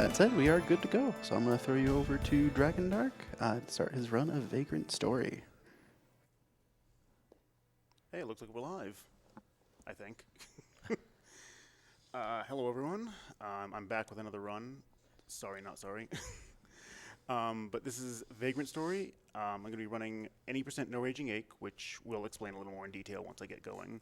That said, we are good to go. So I'm going to throw you over to Dragondarch to start his run of Vagrant Story. Hey, it looks like we're live, I think. Hello, everyone. I'm back with another run. Sorry, not sorry. But this is Vagrant Story. I'm going to be running any % No Raging Ache, which we'll explain a little more in detail once I get going.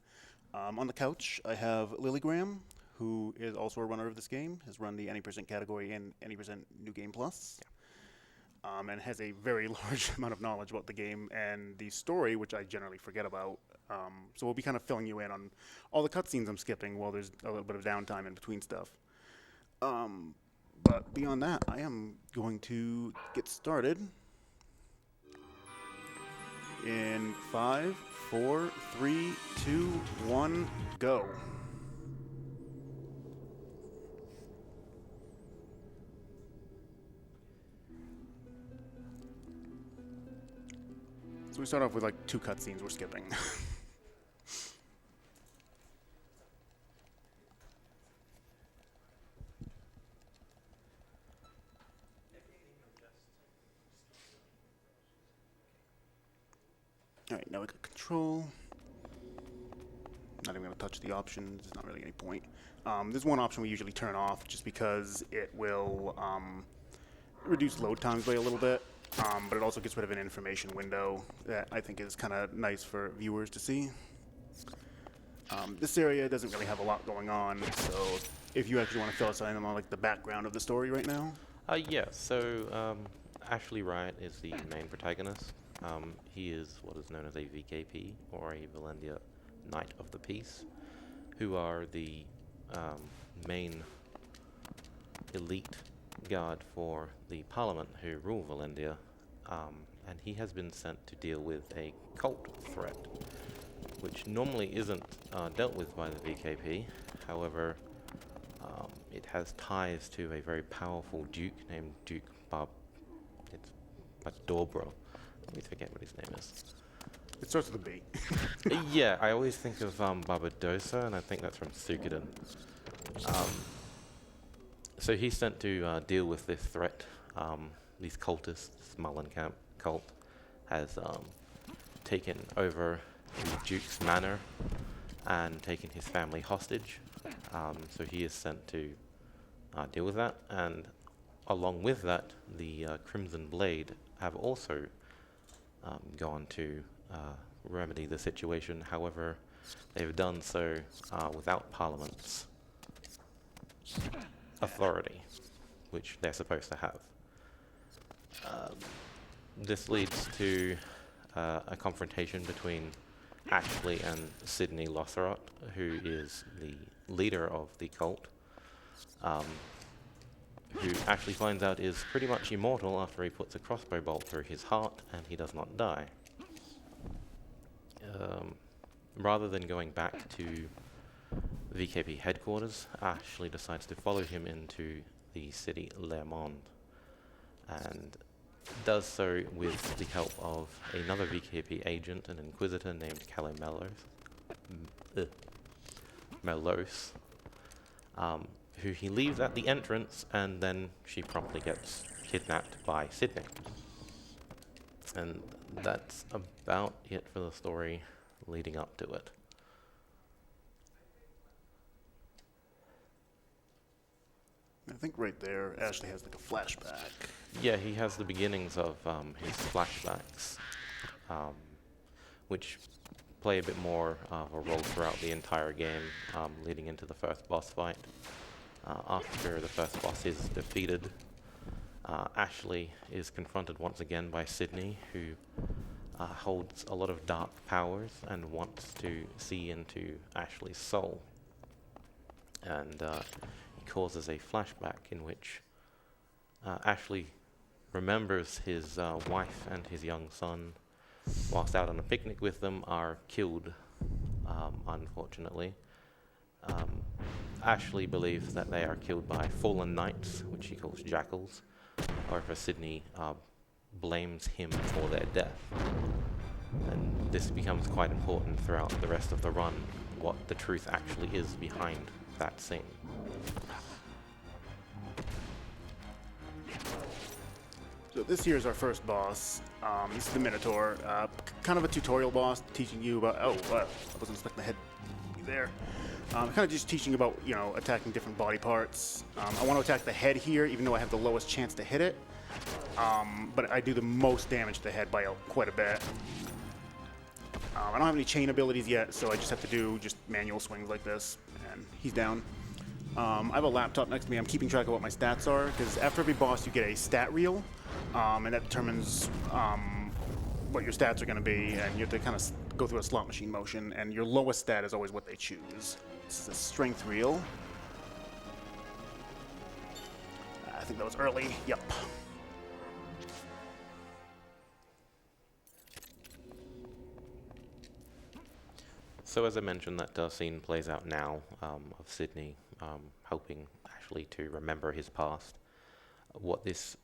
On the couch, I have Lilygram, who is also a runner of this game, has run the any % category and any % New Game Plus, and has a very large amount of knowledge about the game and the story, which I generally forget about. So we'll be kind of filling you in on all the cutscenes I'm skipping while there's a little bit of downtime in between stuff. But beyond that, I am going to get started in 5, 4, 3, 2, 1, go. So we start off with like 2 cutscenes we're skipping. Alright, now we got control. Not even going to touch the options, there's not really any point. There's one option we usually turn off just because it will reduce load times by a little bit, but it also gets rid of an information window that I think is kind of nice for viewers to see. This area doesn't really have a lot going on, so if you actually want to fill us in on like the background of the story right now. So Ashley Wright is the main protagonist. He is what is known as a VKP, or a Valendia Knight of the Peace, who are the main elite guard for the Parliament who rule Valendia, and he has been sent to deal with a cult threat, which normally isn't dealt with by the VKP. However, it has ties to a very powerful duke named Duke Dobro. Let me forget what his name is. It starts with a B. Yeah, I always think of Barbadosa, and I think that's from Suikoden. So he's sent to deal with this threat. These cultists, Mullenkamp cult, has taken over the Duke's manor and taken his family hostage. So he is sent to deal with that, and along with that, the Crimson Blade have also gone to remedy the situation. However, they've done so without Parliament's authority, which they're supposed to have. This leads to a confrontation between Ashley and Sydney Lotharot, who is the leader of the cult, who Ashley finds out is pretty much immortal after he puts a crossbow bolt through his heart and he does not die. Rather than going back to VKP headquarters, Ashley decides to follow him into the city Lermont, and does so with the help of another VKP agent, an inquisitor named Calais Melos, who he leaves at the entrance, and then she promptly gets kidnapped by Sydney. And that's about it for the story leading up to it. I think right there, Ashley has like a flashback. Yeah, he has the beginnings of his flashbacks, which play a bit more of a role throughout the entire game, leading into the first boss fight. After the first boss is defeated, Ashley is confronted once again by Sydney, who holds a lot of dark powers and wants to see into Ashley's soul. And he causes a flashback in which Ashley remembers his wife and his young son, whilst out on a picnic with them, are killed, unfortunately. Ashley believes that they are killed by fallen knights, which he calls jackals. However, Sydney blames him for their death. And this becomes quite important throughout the rest of the run, what the truth actually is behind that scene. So this here is our first boss. This is the Minotaur. Kind of a tutorial boss, teaching you about. Oh, I wasn't expecting the head to be there. Kind of just teaching about, you know, attacking different body parts. I want to attack the head here, even though I have the lowest chance to hit it. But I do the most damage to the head by quite a bit. I don't have any chain abilities yet, so I just have to do just manual swings like this, and he's down. I have a laptop next to me. I'm keeping track of what my stats are, because after every boss you get a stat reel, and that determines what your stats are going to be, and you have to kind of go through a slot machine motion, and your lowest stat is always what they choose. This is a strength reel. I think that was early. Yep. So as I mentioned, that scene plays out now of Sydney hoping actually to remember his past. What this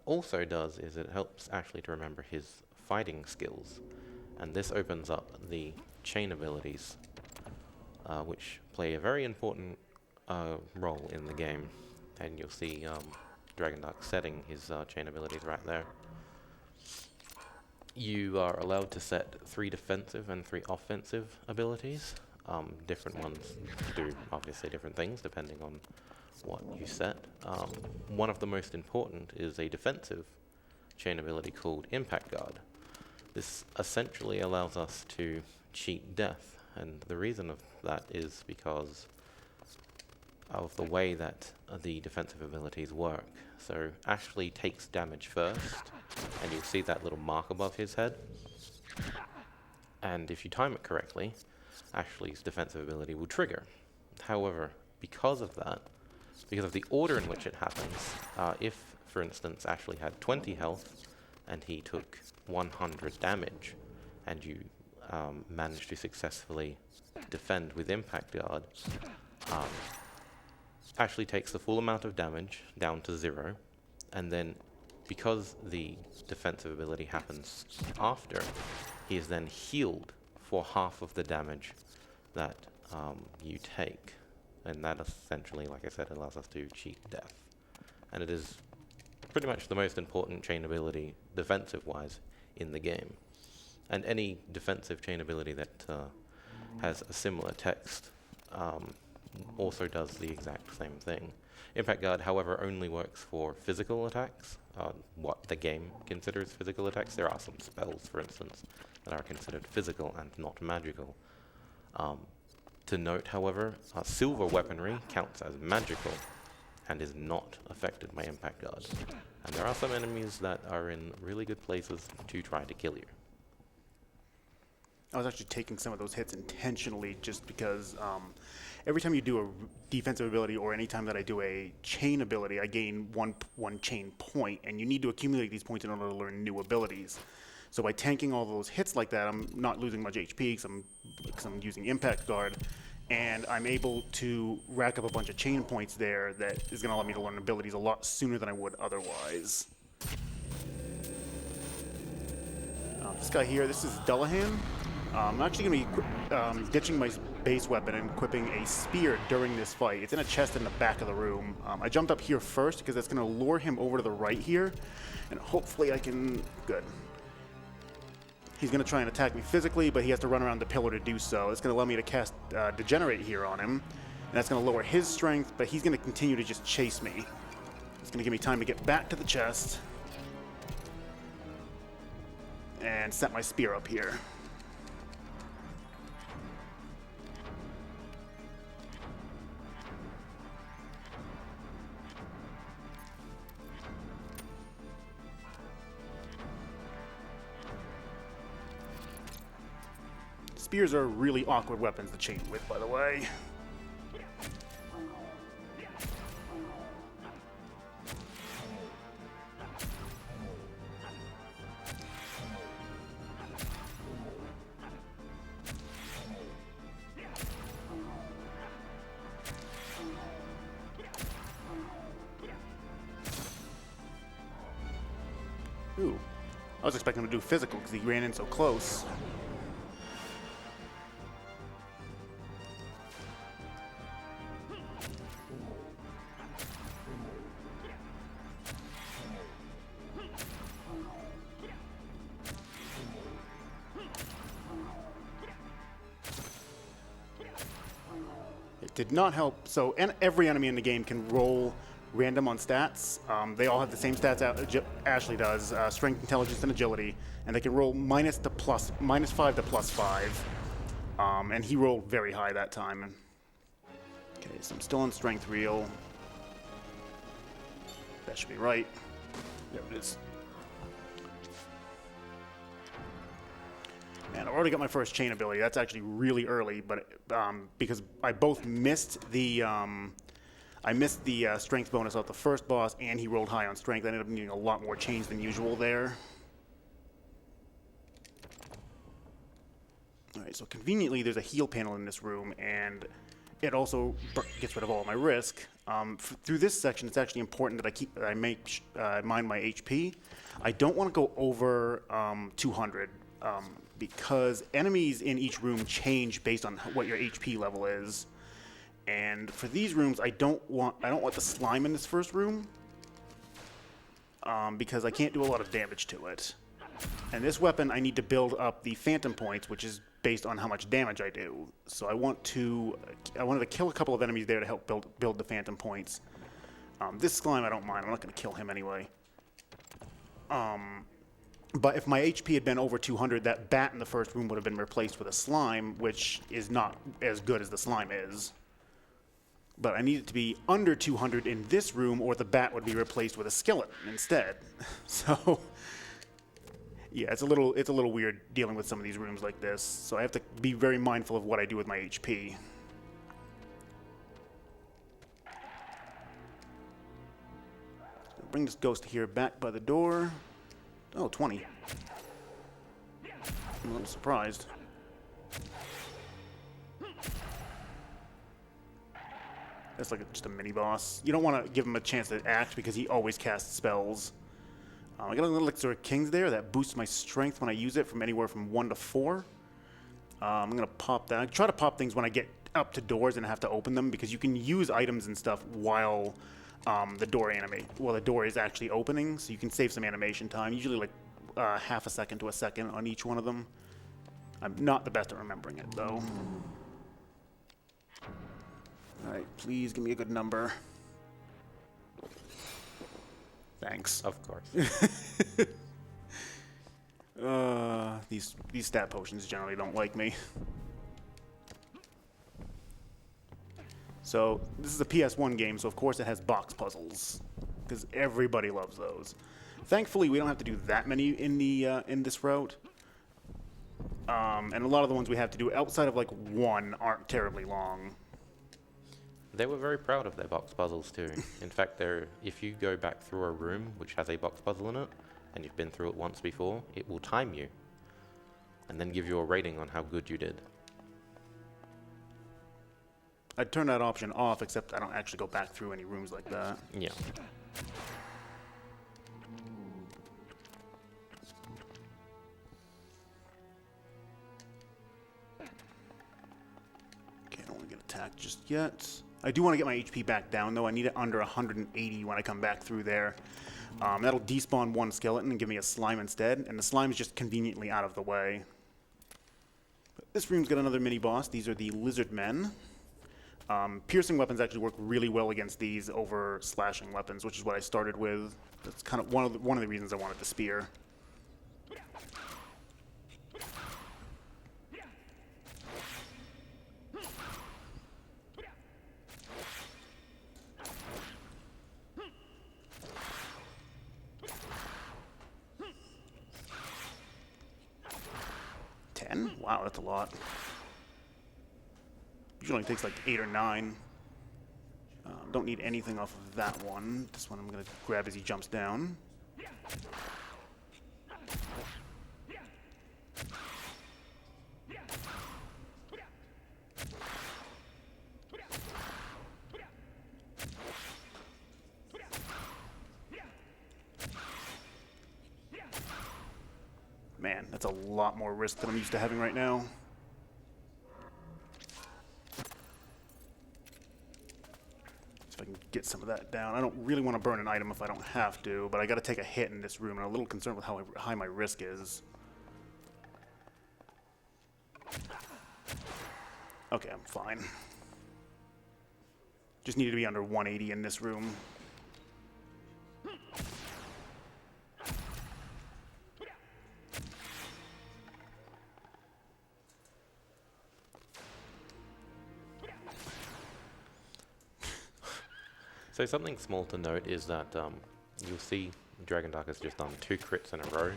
also does is it helps Ashley to remember his fighting skills, and this opens up the chain abilities, which play a very important role in the game. And you'll see Dragondarch setting his chain abilities right there. You are allowed to set 3 defensive and 3 offensive abilities. Different ones do obviously different things depending on what you set. One of the most important is a defensive chain ability called Impact Guard. This essentially allows us to cheat death, and the reason of that is because of the way that the defensive abilities work. So Ashley takes damage first, and you'll see that little mark above his head. And if you time it correctly, Ashley's defensive ability will trigger. However, because of that, because of the order in which it happens, if, for instance, Ashley had 20 health and he took 100 damage, and you managed to successfully defend with Impact Guard, Ashley takes the full amount of damage down to 0, and then because the defensive ability happens after, he is then healed for half of the damage that you take. And that essentially, like I said, allows us to cheat death. And it is pretty much the most important chain ability, defensive-wise, in the game. And any defensive chain ability that has a similar text also does the exact same thing. Impact Guard, however, only works for physical attacks, what the game considers physical attacks. There are some spells, for instance, that are considered physical and not magical. To note, however, silver weaponry counts as magical and is not affected by Impact Guard. And there are some enemies that are in really good places to try to kill you. I was actually taking some of those hits intentionally just because every time you do a defensive ability, or any time that I do a chain ability, I gain one chain point, and you need to accumulate these points in order to learn new abilities. So by tanking all those hits like that, I'm not losing much HP because I'm using Impact Guard, and I'm able to rack up a bunch of chain points there that is going to allow me to learn abilities a lot sooner than I would otherwise. This guy here, this is Dullahan. I'm actually going to be ditching my base weapon and equipping a spear during this fight. It's in a chest in the back of the room. I jumped up here first because that's going to lure him over to the right here, and hopefully I can... Good. He's going to try and attack me physically, but he has to run around the pillar to do so. It's going to allow me to cast Degenerate here on him, and that's going to lower his strength, but he's going to continue to just chase me. It's going to give me time to get back to the chest and set my spear up here. Spears are really awkward weapons to chain with, by the way. Ooh, I was expecting him to do physical because he ran in so close. did not help. So every enemy in the game can roll random on stats. They all have the same stats Ashley does, strength, intelligence, and agility, and they can roll -5 to +5. And he rolled very high that time. Okay, so I'm still on strength reel. That should be right. There it is. Man, I've already got my first chain ability. That's actually really early, but because I both missed the strength bonus off the first boss, and he rolled high on strength. I ended up needing a lot more chains than usual there. All right, so conveniently, there's a heal panel in this room, and it also gets rid of all my risk. Through this section, it's actually important that I mind my HP. I don't want to go over 200 because enemies in each room change based on what your HP level is. And for these rooms, I don't want the slime in this first room because I can't do a lot of damage to it. And this weapon, I need to build up the phantom points, which is based on how much damage I do. So I wanted to kill a couple of enemies there to help build the phantom points. This slime, I don't mind. I'm not going to kill him anyway. But if my HP had been over 200, that bat in the first room would have been replaced with a slime, which is not as good as the slime is. But I need it to be under 200 in this room, or the bat would be replaced with a skeleton instead. So, yeah, it's a little weird dealing with some of these rooms like this. So I have to be very mindful of what I do with my HP. Bring this ghost here back by the door. Oh, 20. I'm a little surprised. That's like just a mini boss. You don't want to give him a chance to act because he always casts spells. I got a little elixir of kings there that boosts my strength when I use it from anywhere from 1 to 4. I'm gonna pop that. I try to pop things when I get up to doors and have to open them because you can use items and stuff while the door is actually opening, so you can save some animation time. Usually like half a second to a second on each one of them. I'm not the best at remembering it though. Alright, please give me a good number. Thanks. Of course. These stat potions generally don't like me. So, this is a PS1 game, so of course it has box puzzles. Because everybody loves those. Thankfully, we don't have to do that many in this route. And a lot of the ones we have to do outside of like one aren't terribly long. They were very proud of their box puzzles too. In fact, if you go back through a room which has a box puzzle in it, and you've been through it once before, it will time you, and then give you a rating on how good you did. I'd turn that option off, except I don't actually go back through any rooms like that. Yeah. Okay, I don't want to get attacked just yet. I do want to get my HP back down, though. I need it under 180 when I come back through there. That'll despawn one skeleton and give me a slime instead, and the slime is just conveniently out of the way. But this room's got another mini-boss. These are the lizard men. Piercing weapons actually work really well against these over slashing weapons, which is what I started with. That's kind of one of the reasons I wanted the spear. Wow, that's a lot. Usually it takes like 8 or 9. Don't need anything off of that one. This one I'm going to grab as he jumps down. Man, that's a lot more risk than I'm used to having right now. See if I can get some of that down. I don't really want to burn an item if I don't have to, but I got to take a hit in this room, and I'm a little concerned with how high my risk is. Okay, I'm fine. Just needed to be under 180 in this room. So something small to note is that you'll see Dragondarch has just done 2 crits in a row.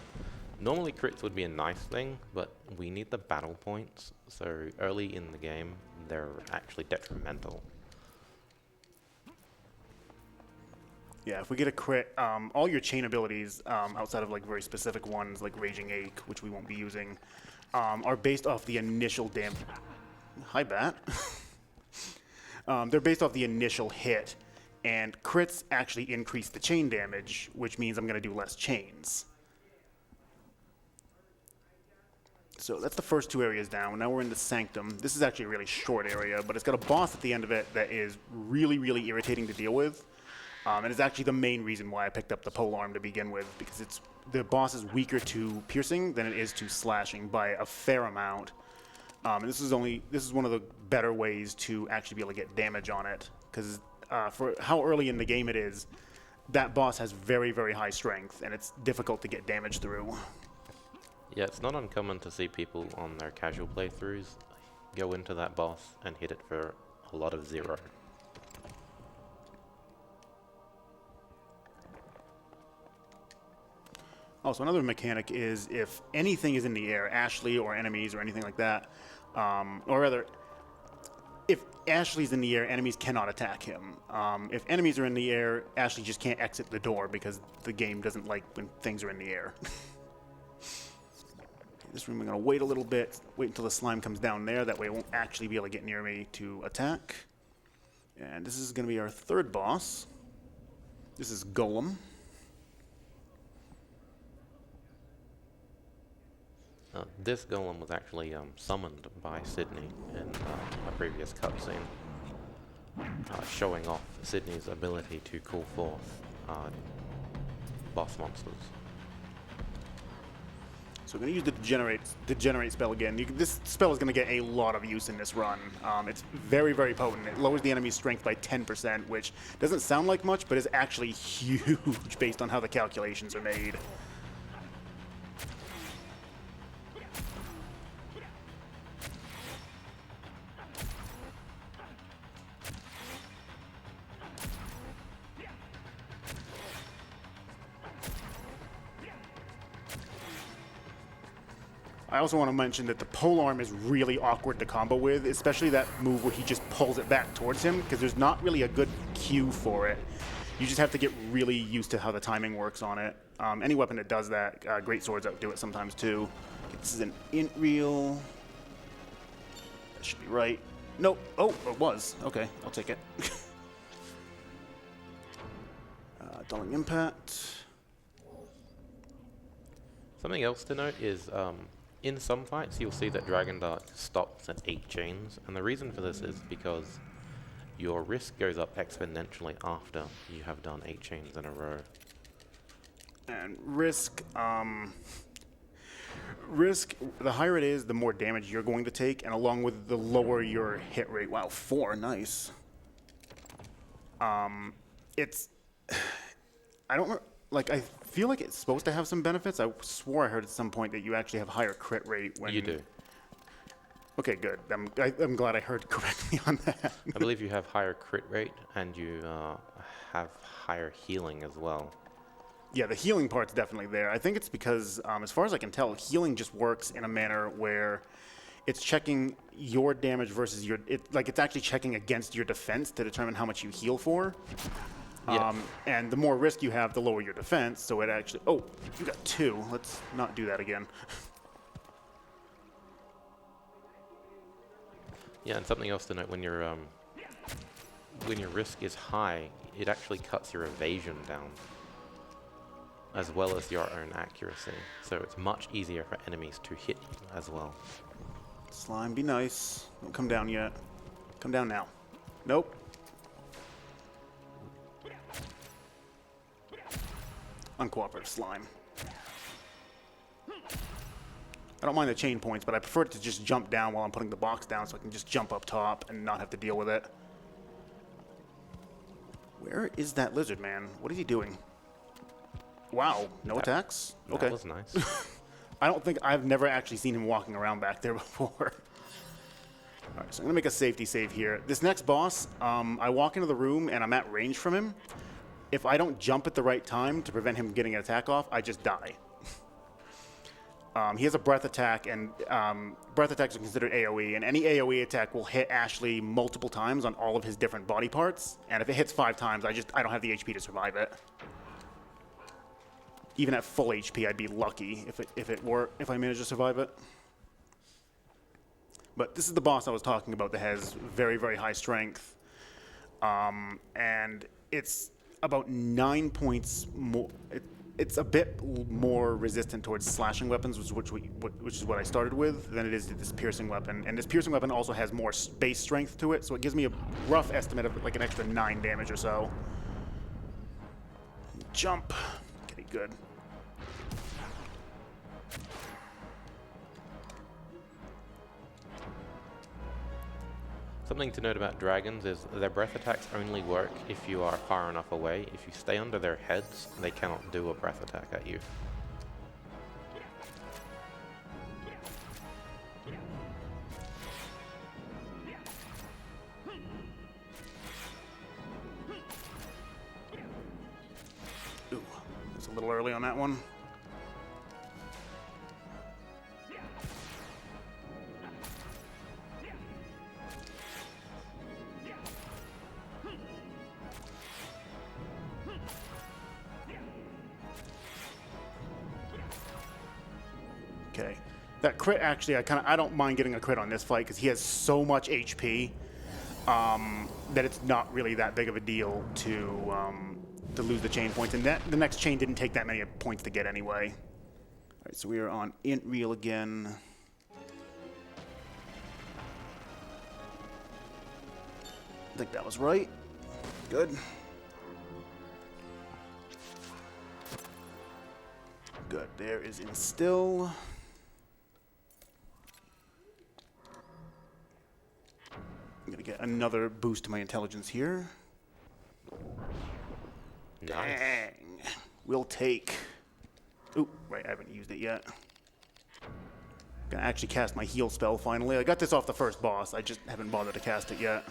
Normally crits would be a nice thing, but we need the battle points, so early in the game they're actually detrimental. Yeah, if we get a crit, all your chain abilities, outside of like very specific ones like Raging Ache, which we won't be using, are based off the initial damage. Hi, Bat. They're based off the initial hit, and crits actually increase the chain damage, which means I'm going to do less chains. So that's the first 2 areas down. Now we're in the Sanctum. This is actually a really short area, but it's got a boss at the end of it that is really, really irritating to deal with. And it's actually the main reason why I picked up the polearm to begin with, because the boss is weaker to piercing than it is to slashing by a fair amount. And this is one of the better ways to actually be able to get damage on it, because for how early in the game it is, that boss has very, very high strength, and it's difficult to get damage through. Yeah, it's not uncommon to see people on their casual playthroughs go into that boss and hit it for a lot of 0. Also, another mechanic is if anything is in the air, Ashley or enemies or anything like that, or rather, if Ashley's in the air, enemies cannot attack him. If enemies are in the air, Ashley just can't exit the door because the game doesn't like when things are in the air. This room, I'm going to wait a little bit, wait until the slime comes down there. That way it won't actually be able to get near me to attack. And this is going to be our 3rd boss. This is Gollum. This golem was actually summoned by Sydney in a previous cutscene, showing off Sydney's ability to call forth boss monsters. So we're going to use the degenerate spell again. This spell is going to get a lot of use in this run. It's very, very potent. It lowers the enemy's strength by 10%, which doesn't sound like much, but is actually huge based on how the calculations are made. I also want to mention that the polearm is really awkward to combo with, especially that move where he just pulls it back towards him, because there's not really a good cue for it. You just have to get really used to how the timing works on it. Any weapon that does that, great swords outdo it sometimes too. This is an int reel. That should be right. Nope. Oh, it was. Okay, I'll take it. Dulling Impact. Something else to note is in some fights you'll see that Dragondarch stops at 8 chains, and the reason for this is because your risk goes up exponentially after you have done 8 chains in a row. And risk, the higher it is, the more damage you're going to take, and along with the lower your hit rate. Wow, 4, nice. It's, I don't know. Like, I feel like it's supposed to have some benefits. I swore I heard at some point that you actually have higher crit rate when... You do. Okay, good. I'm glad I heard correctly on that. I believe you have higher crit rate, and you have higher healing as well. Yeah, the healing part's definitely there. I think it's because, as far as I can tell, healing just works in a manner where it's checking your damage versus your... It's actually checking against your defense to determine how much you heal for. Yeah. And the more risk you have, the lower your defense. So it actually... Oh, you got 2. Let's not do that again. Yeah, and something else to note, when your risk is high, it actually cuts your evasion down, as well as your own accuracy. So it's much easier for enemies to hit you as well. Slime, be nice. Don't come down yet. Come down now. Nope. Uncooperative slime. I don't mind the chain points, but I prefer it to just jump down while I'm putting the box down so I can just jump up top and not have to deal with it. Where is that lizard man? What is he doing? Wow, no attacks? Okay. That was nice. I've never actually seen him walking around back there before. All right, so I'm going to make a safety save here. This next boss, I walk into the room and I'm at range from him. If I don't jump at the right time to prevent him getting an attack off, I just die. He has a breath attack, and breath attacks are considered AoE, and any AoE attack will hit Ashley multiple times on all of his different body parts, and if it hits 5 times, I don't have the HP to survive it. Even at full HP, I'd be lucky if I managed to survive it. But this is the boss I was talking about that has very, very high strength, and it's about 9 points more. It's a bit more resistant towards slashing weapons, which is what I started with, than it is to this piercing weapon. And this piercing weapon also has more base strength to it, so it gives me a rough estimate of like an extra 9 damage or so. Jump. Okay, good. Something to note about dragons is their breath attacks only work if you are far enough away. If you stay under their heads, they cannot do a breath attack at you. Ooh, it's a little early on that one. Okay, that crit actually, I don't mind getting a crit on this fight because he has so much HP that it's not really that big of a deal to lose the chain points, and the next chain didn't take that many points to get anyway. All right, so we are on int reel again. I think that was right. Good. Good. There is instill. I'm gonna get another boost to my intelligence here. Nice. Dang. We'll take. Oop, right, I haven't used it yet. Gonna actually cast my heal spell finally. I got this off the first boss. I just haven't bothered to cast it yet.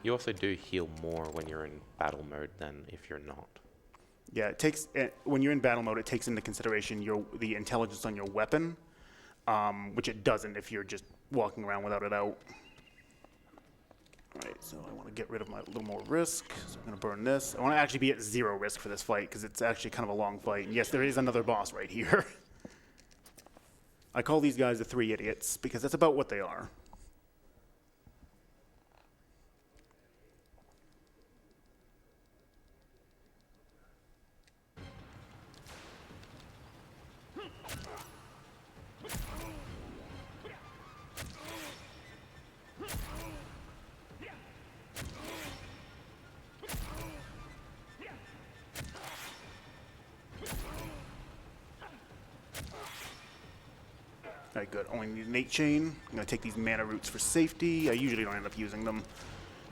You also do heal more when you're in battle mode than if you're not. Yeah, it takes when you're in battle mode, it takes into consideration the intelligence on your weapon, which it doesn't if you're just walking around without it out. All right, so I want to get rid of my little more risk, so I'm going to burn this. I want to actually be at 0 risk for this fight because it's actually kind of a long fight. And yes, there is another boss right here. I call these guys the 3 idiots because that's about what they are. Alright, good. Only need an 8 chain. I'm going to take these mana roots for safety. I usually don't end up using them.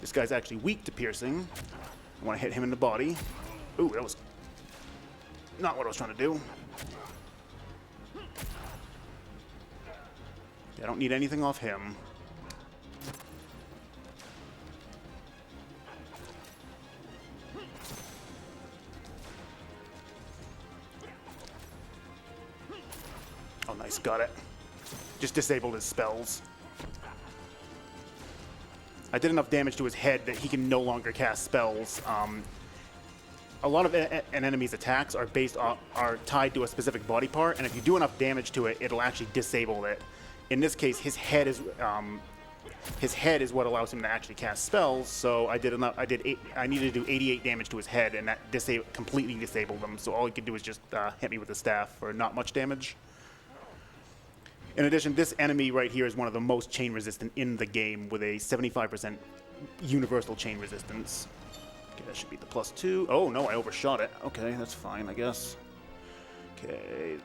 This guy's actually weak to piercing. I want to hit him in the body. Ooh, that was not what I was trying to do. I don't need anything off him. Oh, nice. Got it. Just disabled his spells. I did enough damage to his head that he can no longer cast spells. A lot of an enemy's attacks are tied to a specific body part, and if you do enough damage to it, it'll actually disable it. In this case, his head is what allows him to actually cast spells. So I needed to do 88 damage to his head, and that completely disabled him. So all he could do is just hit me with the staff for not much damage. In addition, this enemy right here is one of the most chain resistant in the game with a 75% universal chain resistance. Okay, that should be the +2. Oh, no, I overshot it. Okay, that's fine, I guess. Okay.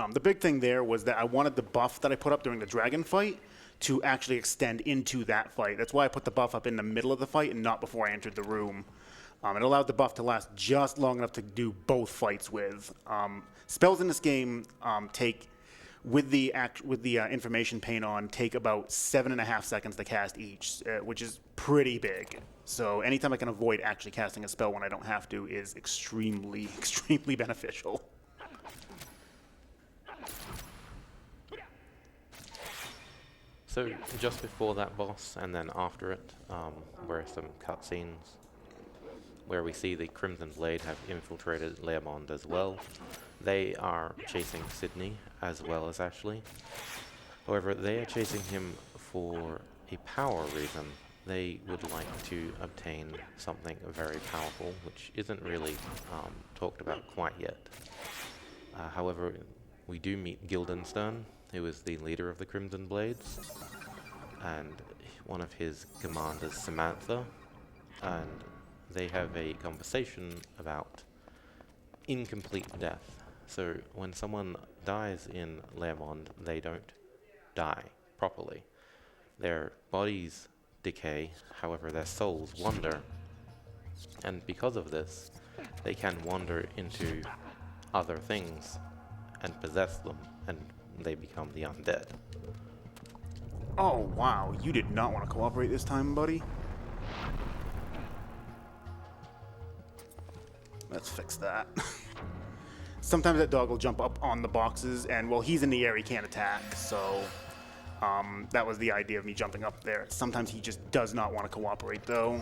The big thing there was that I wanted the buff that I put up during the dragon fight to actually extend into that fight. That's why I put the buff up in the middle of the fight and not before I entered the room. It allowed the buff to last just long enough to do both fights with. Spells in this game take, with the information pane on, take about 7.5 seconds to cast each, which is pretty big. So anytime I can avoid actually casting a spell when I don't have to is extremely, extremely beneficial. So just before that boss and then after it, were some cutscenes where we see the Crimson Blade have infiltrated Leomond as well. They are chasing Sydney as well as Ashley. However, they are chasing him for a power reason. They would like to obtain something very powerful, which isn't really talked about quite yet. However, we do meet Guildenstern, who is the leader of the Crimson Blades, and one of his commanders, Samantha, and they have a conversation about incomplete death. So when someone dies in Leomond, they don't die properly. Their bodies decay, however their souls wander. And because of this, they can wander into other things and possess them, and they become the undead. Oh, wow. You did not want to cooperate this time, buddy. Let's fix that. Sometimes that dog will jump up on the boxes, and, well, he's in the air, he can't attack, so that was the idea of me jumping up there. Sometimes he just does not want to cooperate, though.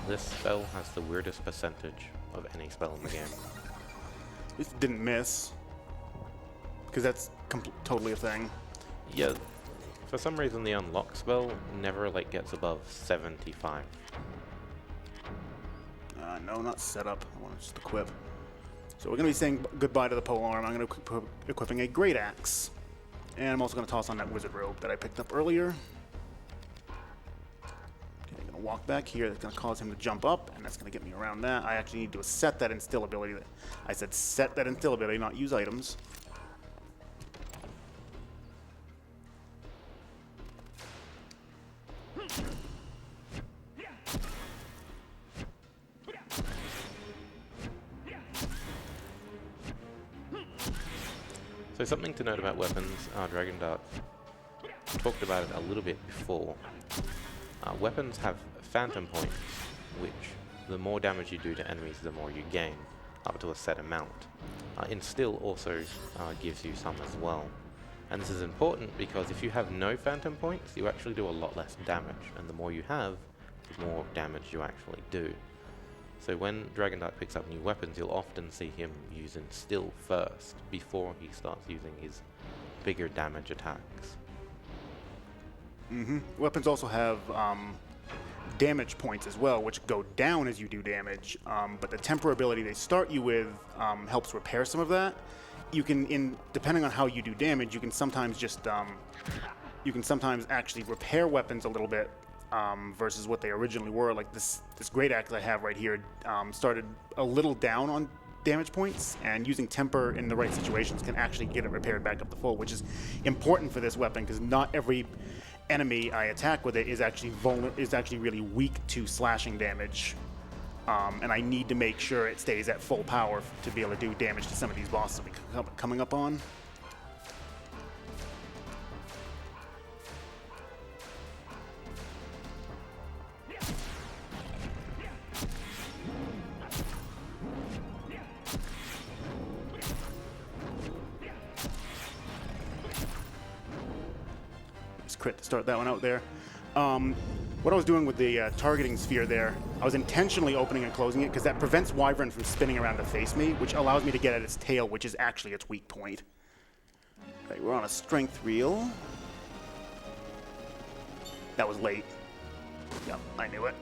This spell has the weirdest percentage of any spell in the game. This didn't miss, because that's totally a thing. Yeah, for some reason the unlock spell never gets above 75. No, not setup. I want to just equip. So we're going to be saying goodbye to the polearm. I'm going to be equipping a great axe. And I'm also going to toss on that wizard robe that I picked up earlier. Okay, I'm going to walk back here. That's going to cause him to jump up, and that's going to get me around that. I actually need to set that instill ability. I said set that instill ability, not use items. So something to note about weapons, Dragondarch talked about it a little bit before. Weapons have phantom points, which the more damage you do to enemies, the more you gain, up to a set amount. Instill also gives you some as well. And this is important because if you have no phantom points, you actually do a lot less damage, and the more you have, the more damage you actually do. So when Dragondarch picks up new weapons, you'll often see him use Instill first, before he starts using his bigger damage attacks. Weapons also have damage points as well, which go down as you do damage, but the temper ability they start you with helps repair some of that. You can, depending on how you do damage, you can sometimes just, you can sometimes actually repair weapons a little bit versus what they originally were. Like this great axe I have right here started a little down on damage points, and using temper in the right situations can actually get it repaired back up to full, which is important for this weapon because not every enemy I attack with it is actually really weak to slashing damage. And I need to make sure it stays at full power to be able to do damage to some of these bosses we're coming up on. Just crit to start that one out there. What I was doing with the targeting sphere there, I was intentionally opening and closing it because that prevents Wyvern from spinning around to face me, which allows me to get at its tail, which is actually its weak point. Right, we're on a strength reel. That was late. Yep, I knew it.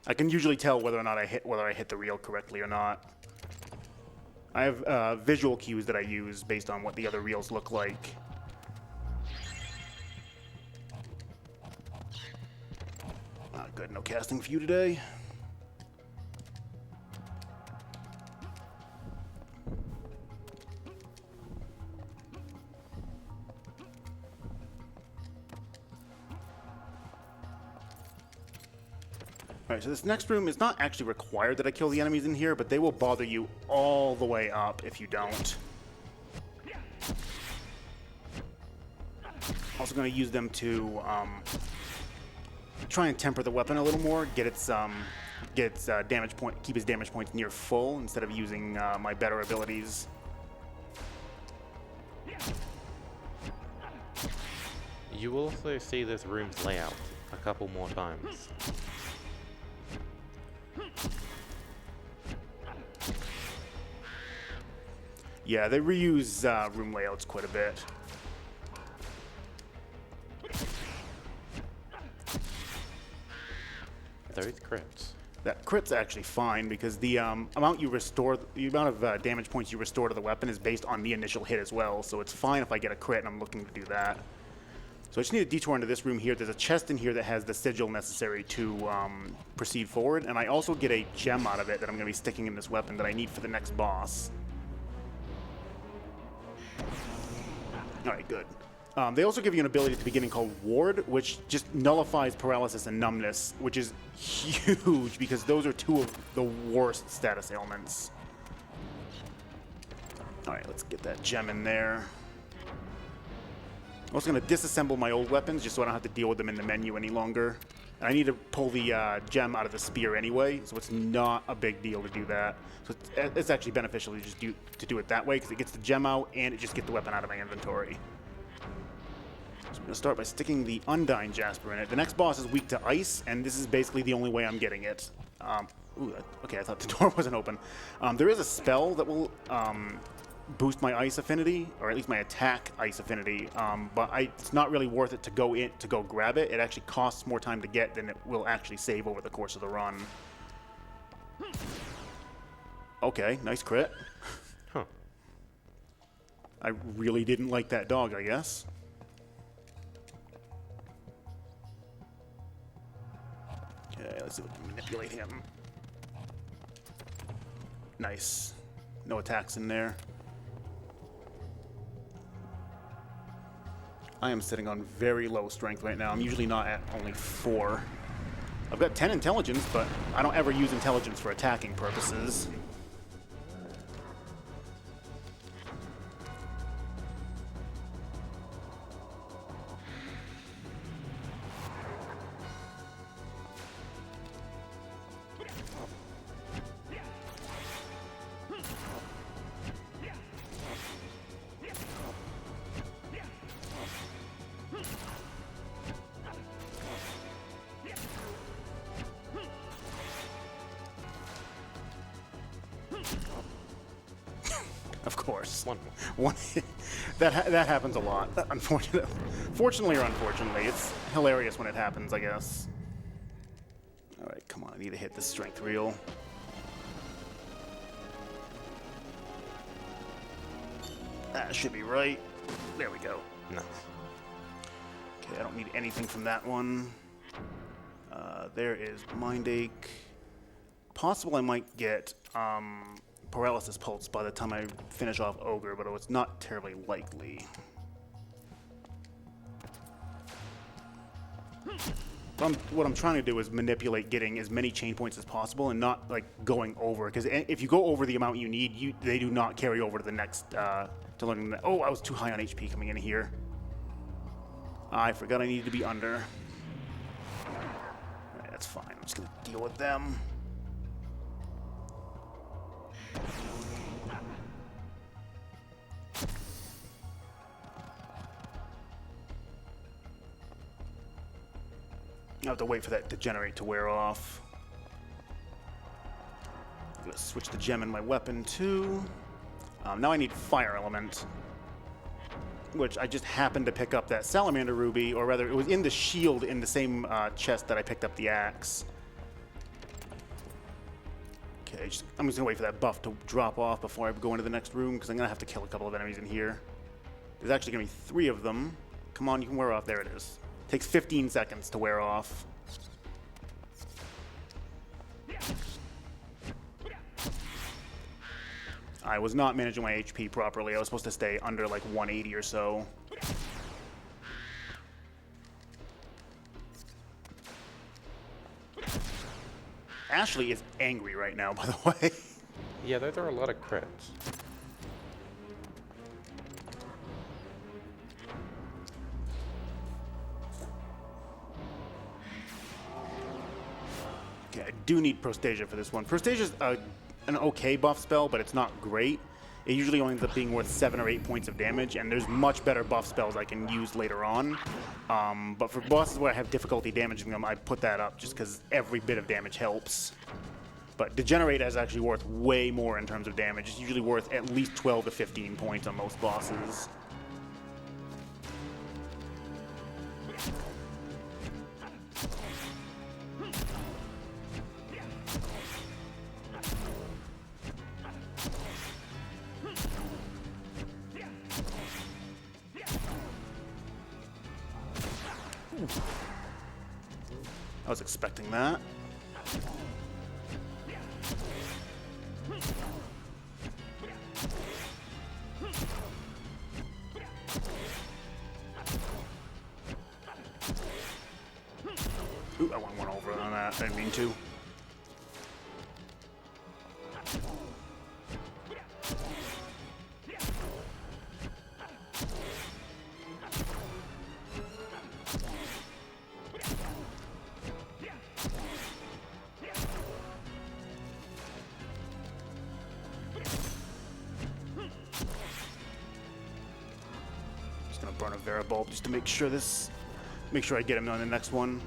I can usually tell whether or not I hit the reel correctly or not. I have visual cues that I use based on what the other reels look like. Good, no casting for you today. Alright, so this next room is not actually required that I kill the enemies in here, but they will bother you all the way up if you don't. Also going to use them to try and temper the weapon a little more, get its damage point, keep its damage points near full instead of using my better abilities. You will also see this room's layout a couple more times. Yeah, they reuse room layouts quite a bit. Those crits. That crit's actually fine because the amount you restore, the amount of damage points you restore to the weapon is based on the initial hit as well. So it's fine if I get a crit and I'm looking to do that. So I just need a detour into this room here. There's a chest in here that has the sigil necessary to proceed forward, and I also get a gem out of it that I'm going to be sticking in this weapon that I need for the next boss. All right, good. They also give you an ability at the beginning called Ward, which just nullifies paralysis and numbness, which is huge because those are two of the worst status ailments. All right, let's get that gem in there. I'm also going to disassemble my old weapons just so I don't have to deal with them in the menu any longer. And I need to pull the gem out of the spear anyway, so it's not a big deal to do that. So it's actually beneficial to just do it that way because it gets the gem out and it just gets the weapon out of my inventory. So I'm going to start by sticking the Undying Jasper in it. The next boss is weak to ice, and this is basically the only way I'm getting it. Okay, I thought the door wasn't open. There is a spell that will boost my ice affinity, or at least my attack ice affinity, but it's not really worth it to go grab it. It actually costs more time to get than it will actually save over the course of the run. Okay, nice crit. Huh. I really didn't like that dog, I guess. Okay, let's see if we can manipulate him. Nice. No attacks in there. I am sitting on very low strength right now. I'm usually not at only 4. I've got 10 intelligence, but I don't ever use intelligence for attacking purposes. Of course. One that happens a lot. Fortunately or unfortunately, it's hilarious when it happens, I guess. All right, come on. I need to hit the strength reel. That should be right. There we go. Nice. Okay, I don't need anything from that one. There is Mind Ache. Possible I might get Paralysis Pulse by the time I finish off Ogre, but it's not terribly likely. What I'm trying to do is manipulate getting as many chain points as possible and not like going over, because if you go over the amount you need, they do not carry over to the next to learning that. Oh, I was too high on HP coming in here. I forgot I needed to be under. Alright, that's fine. I'm just gonna deal with them. I have to wait for that Degenerate to wear off. I'm gonna switch the gem in my weapon too. Now I need Fire Element, which I just happened to pick up that Salamander Ruby, or rather it was in the shield in the same chest that I picked up the axe. Okay, I'm just gonna wait for that buff to drop off before I go into the next room, because I'm gonna have to kill a couple of enemies in here. There's actually gonna be 3 of them. Come on, you can wear off. There it is. Takes 15 seconds to wear off. I was not managing my HP properly. I was supposed to stay under like 180 or so. Ashley is angry right now, by the way. Yeah, those are a lot of crits. Okay, I do need Prostasia for this one. Prostasia's an okay buff spell, but it's not great. It usually only ends up being worth 7 or 8 points of damage, and there's much better buff spells I can use later on. But for bosses where I have difficulty damaging them, I put that up just because every bit of damage helps. But Degenerate is actually worth way more in terms of damage. It's usually worth at least 12 to 15 points on most bosses. I was expecting that. Ooh, I went one over on that. I didn't mean to. Burn a Varibolt just to make sure I get him on the next one.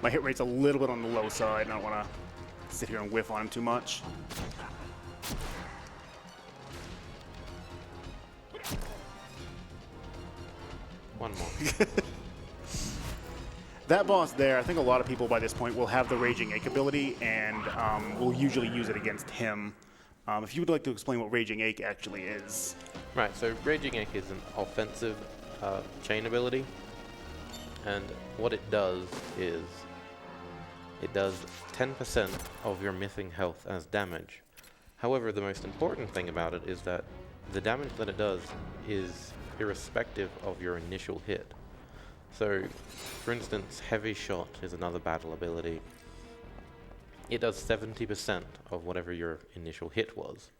My hit rate's a little bit on the low side, and I don't want to sit here and whiff on him too much. One more. That boss there, I think a lot of people by this point will have the Raging Ache ability, and will usually use it against him. If you would like to explain what Raging Ache actually is. Right, so Raging Ache is an offensive chain ability, and what it does is it does 10% of your missing health as damage. However, the most important thing about it is that the damage that it does is irrespective of your initial hit. So, for instance, Heavy Shot is another battle ability. It does 70% of whatever your initial hit was.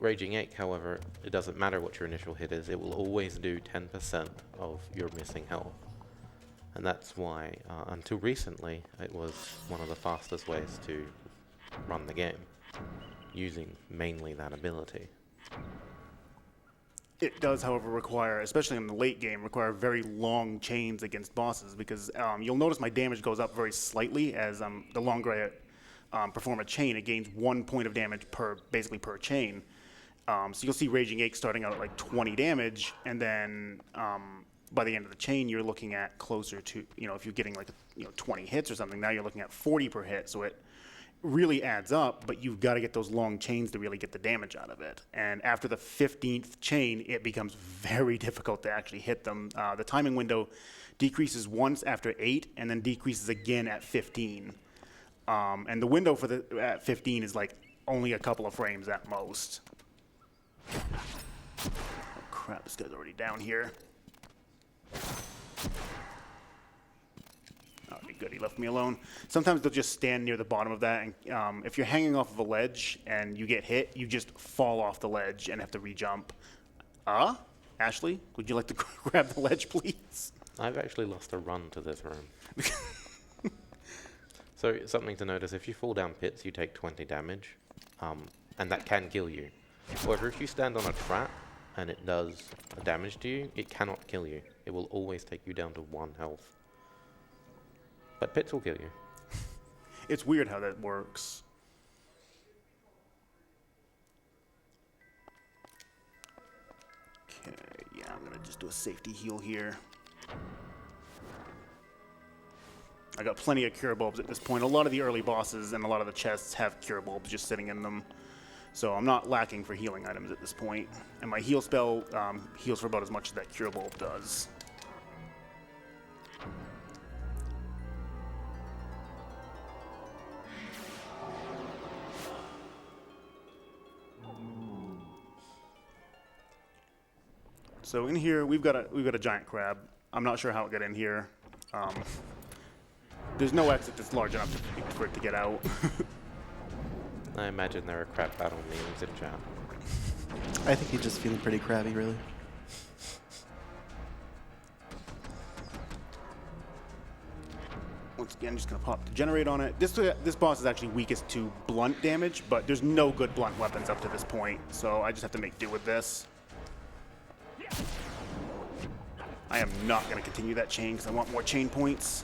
Raging Ache, however, it doesn't matter what your initial hit is, it will always do 10% of your missing health. And that's why, until recently, it was one of the fastest ways to run the game, using mainly that ability. It does, however, require, especially in the late game, require very long chains against bosses, because you'll notice my damage goes up very slightly as the longer I perform a chain, it gains 1 point of damage basically per chain. So you'll see Raging Ache starting out at like 20 damage, and then by the end of the chain, you're looking at closer to, if you're getting like 20 hits or something, now you're looking at 40 per hit. So it really adds up, but you've got to get those long chains to really get the damage out of it. And after the 15th chain, it becomes very difficult to actually hit them. The timing window decreases once after 8, and then decreases again at 15. And the window for at 15 is like only a couple of frames at most. Oh crap, this guy's already down here. Alright, good, he left me alone. Sometimes they'll just stand near the bottom of that, and if you're hanging off of a ledge and you get hit, you just fall off the ledge and have to re-jump. Ashley, would you like to grab the ledge, please? I've actually lost a run to this room. So, something to notice, if you fall down pits, you take 20 damage, and that can kill you. However, if you stand on a trap and it does damage to you, it cannot kill you. It will always take you down to 1 health. But pits will kill you. It's weird how that works. Okay, yeah, I'm gonna just do a safety heal here. I got plenty of cure bulbs at this point. A lot of the early bosses and a lot of the chests have cure bulbs just sitting in them. So I'm not lacking for healing items at this point. And my heal spell heals for about as much as that cure bulb does. So in here we've got a giant crab. I'm not sure how it got in here. There's no exit that's large enough for it to get out. I imagine there are crab battle memes in chat. I think he's just feeling pretty crabby, really. Once again, just gonna pop the generate on it. This boss is actually weakest to blunt damage, but there's no good blunt weapons up to this point, so I just have to make do with this. I am not gonna continue that chain because I want more chain points.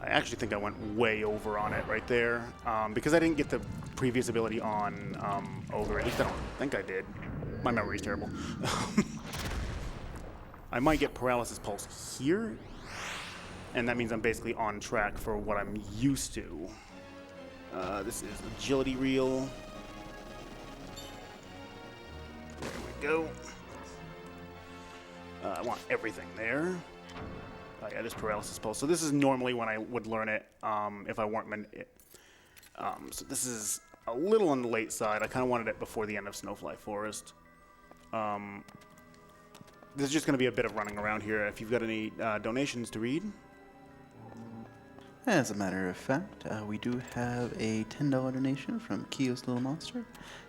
I actually think I went way over on it right there because I didn't get the previous ability on Ogre. At least I don't think I did. My memory's terrible. I might get Paralysis Pulse here, and that means I'm basically on track for what I'm used to. This is Agility Reel. There we go. I want everything there. Oh yeah, this Paralysis Pulse. So this is normally when I would learn it if I weren't so this is a little on the late side. I kind of wanted it before the end of Snowfly Forest. This is just going to be a bit of running around here. If you've got any donations to read. As a matter of fact, we do have a $10 donation from Kios Little Monster.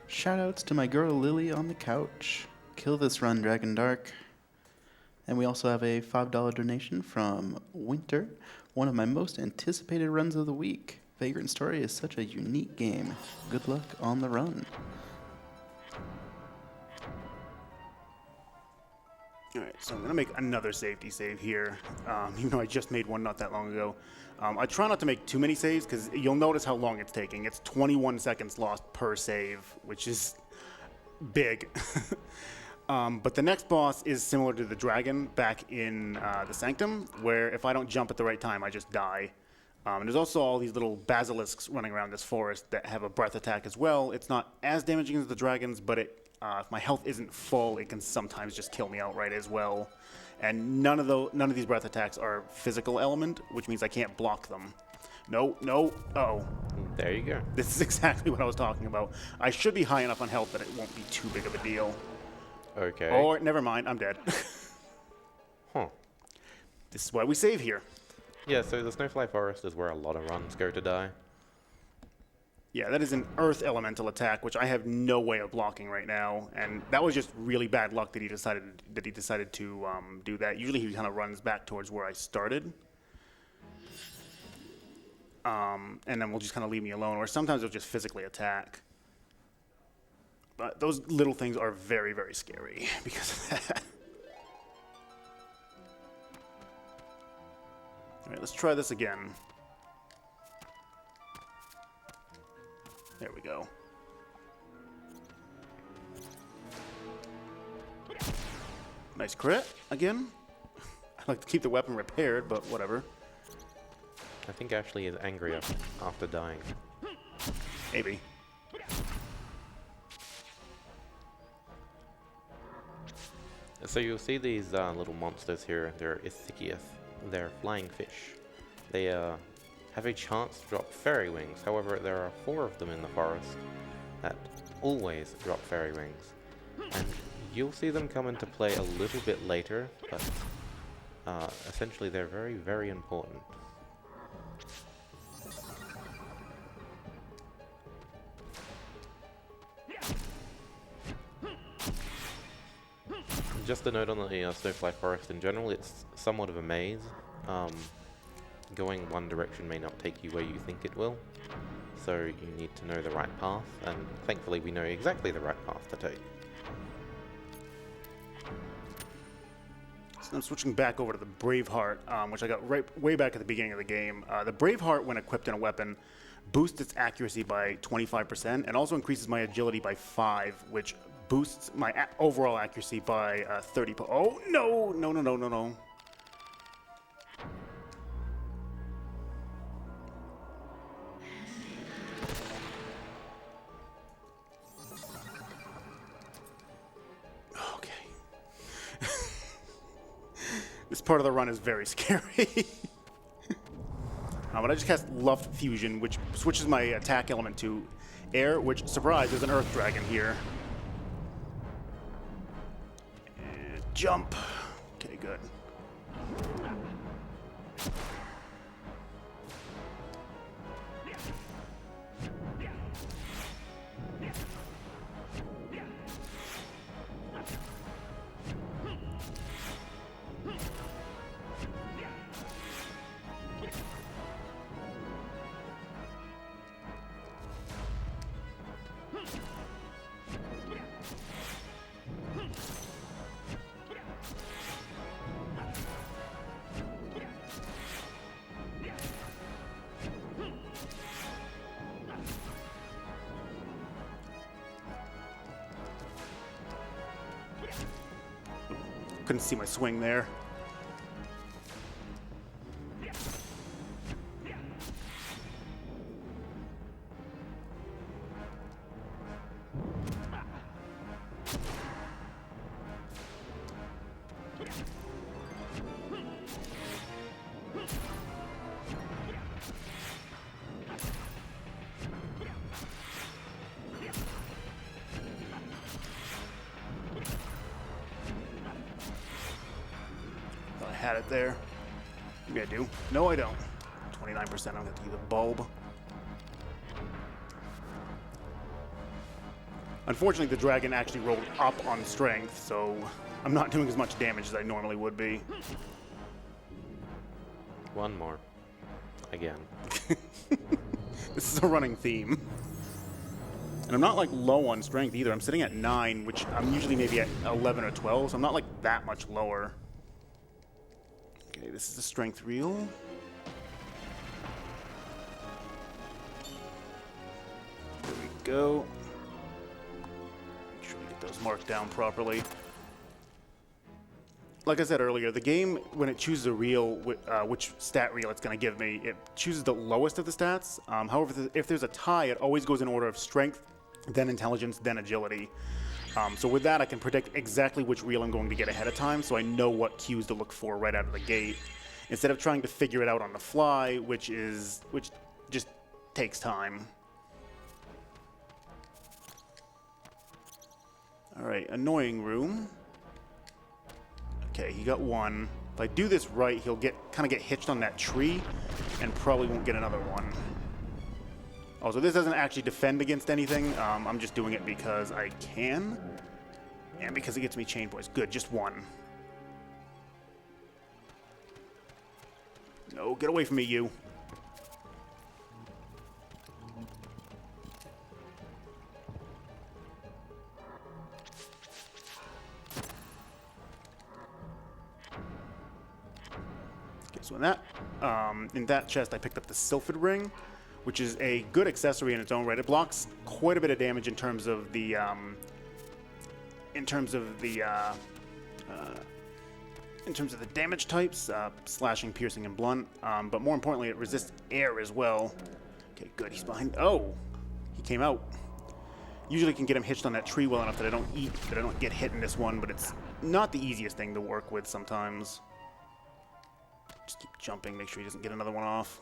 Shoutouts to my girl Lily on the couch. Kill this run, Dragondarch. And we also have a $5 donation from Winter, one of my most anticipated runs of the week. Vagrant Story is such a unique game. Good luck on the run. Alright, so I'm going to make another safety save here, even though I just made one not that long ago. I try not to make too many saves because you'll notice how long it's taking. It's 21 seconds lost per save, which is big. But the next boss is similar to the dragon back in the Sanctum, where if I don't jump at the right time, I just die. And there's also all these little basilisks running around this forest that have a breath attack as well. It's not as damaging as the dragons, but if my health isn't full, it can sometimes just kill me outright as well. And none of these breath attacks are physical element, which means I can't block them. No. Uh-oh. There you go. This is exactly what I was talking about. I should be high enough on health that it won't be too big of a deal. Okay. Or, never mind, I'm dead. Huh. This is why we save here. Yeah, so the Snowfly Forest is where a lot of runs go to die. Yeah, that is an earth elemental attack, which I have no way of blocking right now, and that was just really bad luck that he decided to do that. Usually he kind of runs back towards where I started, and then will just kind of leave me alone, or sometimes he'll just physically attack. But those little things are very, very scary because of that. All right, let's try this again. There we go. Nice crit again. I like to keep the weapon repaired, but whatever. I think Ashley is angry after dying. Maybe. So you'll see these little monsters here. They're Ithikiath. They're flying fish. They have a chance to drop fairy wings. However, there are 4 of them in the forest that always drop fairy wings. And you'll see them come into play a little bit later, but essentially they're very, very important. Just a note on the Snowfly Forest in general, it's somewhat of a maze. going one direction may not take you where you think it will. So you need to know the right path, and thankfully we know exactly the right path to take. So I'm switching back over to the Braveheart, which I got way back at the beginning of the game. The Braveheart, when equipped in a weapon, boosts its accuracy by 25% and also increases my agility by 5, which boosts my overall accuracy by 30. Oh, no, no, no, no, no, no. This part of the run is very scary. But I just cast Luft Fusion, which switches my attack element to air, which, surprise, there's an Earth Dragon here. And jump. Okay, good. Couldn't see my swing there. Had it there. Maybe I do. No, I don't. 29%. I'm going to have to use a bulb. Unfortunately, the dragon actually rolled up on strength, so I'm not doing as much damage as I normally would be. One more. Again. This is a running theme. And I'm not like low on strength either. I'm sitting at 9, which I'm usually maybe at 11 or 12, so I'm not like that much lower. Okay, this is the strength reel. There we go. Make sure we get those marked down properly. Like I said earlier, the game, when it chooses a reel, which stat reel it's going to give me, it chooses the lowest of the stats. However, if there's a tie, it always goes in order of strength, then intelligence, then agility. So with that, I can predict exactly which reel I'm going to get ahead of time, so I know what cues to look for right out of the gate, instead of trying to figure it out on the fly, which just takes time. All right, annoying room. Okay, he got one. If I do this right, he'll kind of get hitched on that tree, and probably won't get another one. Oh, so this doesn't actually defend against anything. I'm just doing it because I can. And because it gets me chain points. Good, just one. No, get away from me, you. Okay, so in that chest, I picked up the Sylphid Ring, which is a good accessory in its own right. It blocks quite a bit of damage in terms of the damage types, slashing, piercing, and blunt. But more importantly, it resists air as well. Okay, good. He's behind. Oh, he came out. Usually can get him hitched on that tree well enough that I don't get hit in this one, but it's not the easiest thing to work with sometimes. Just keep jumping, make sure he doesn't get another one off.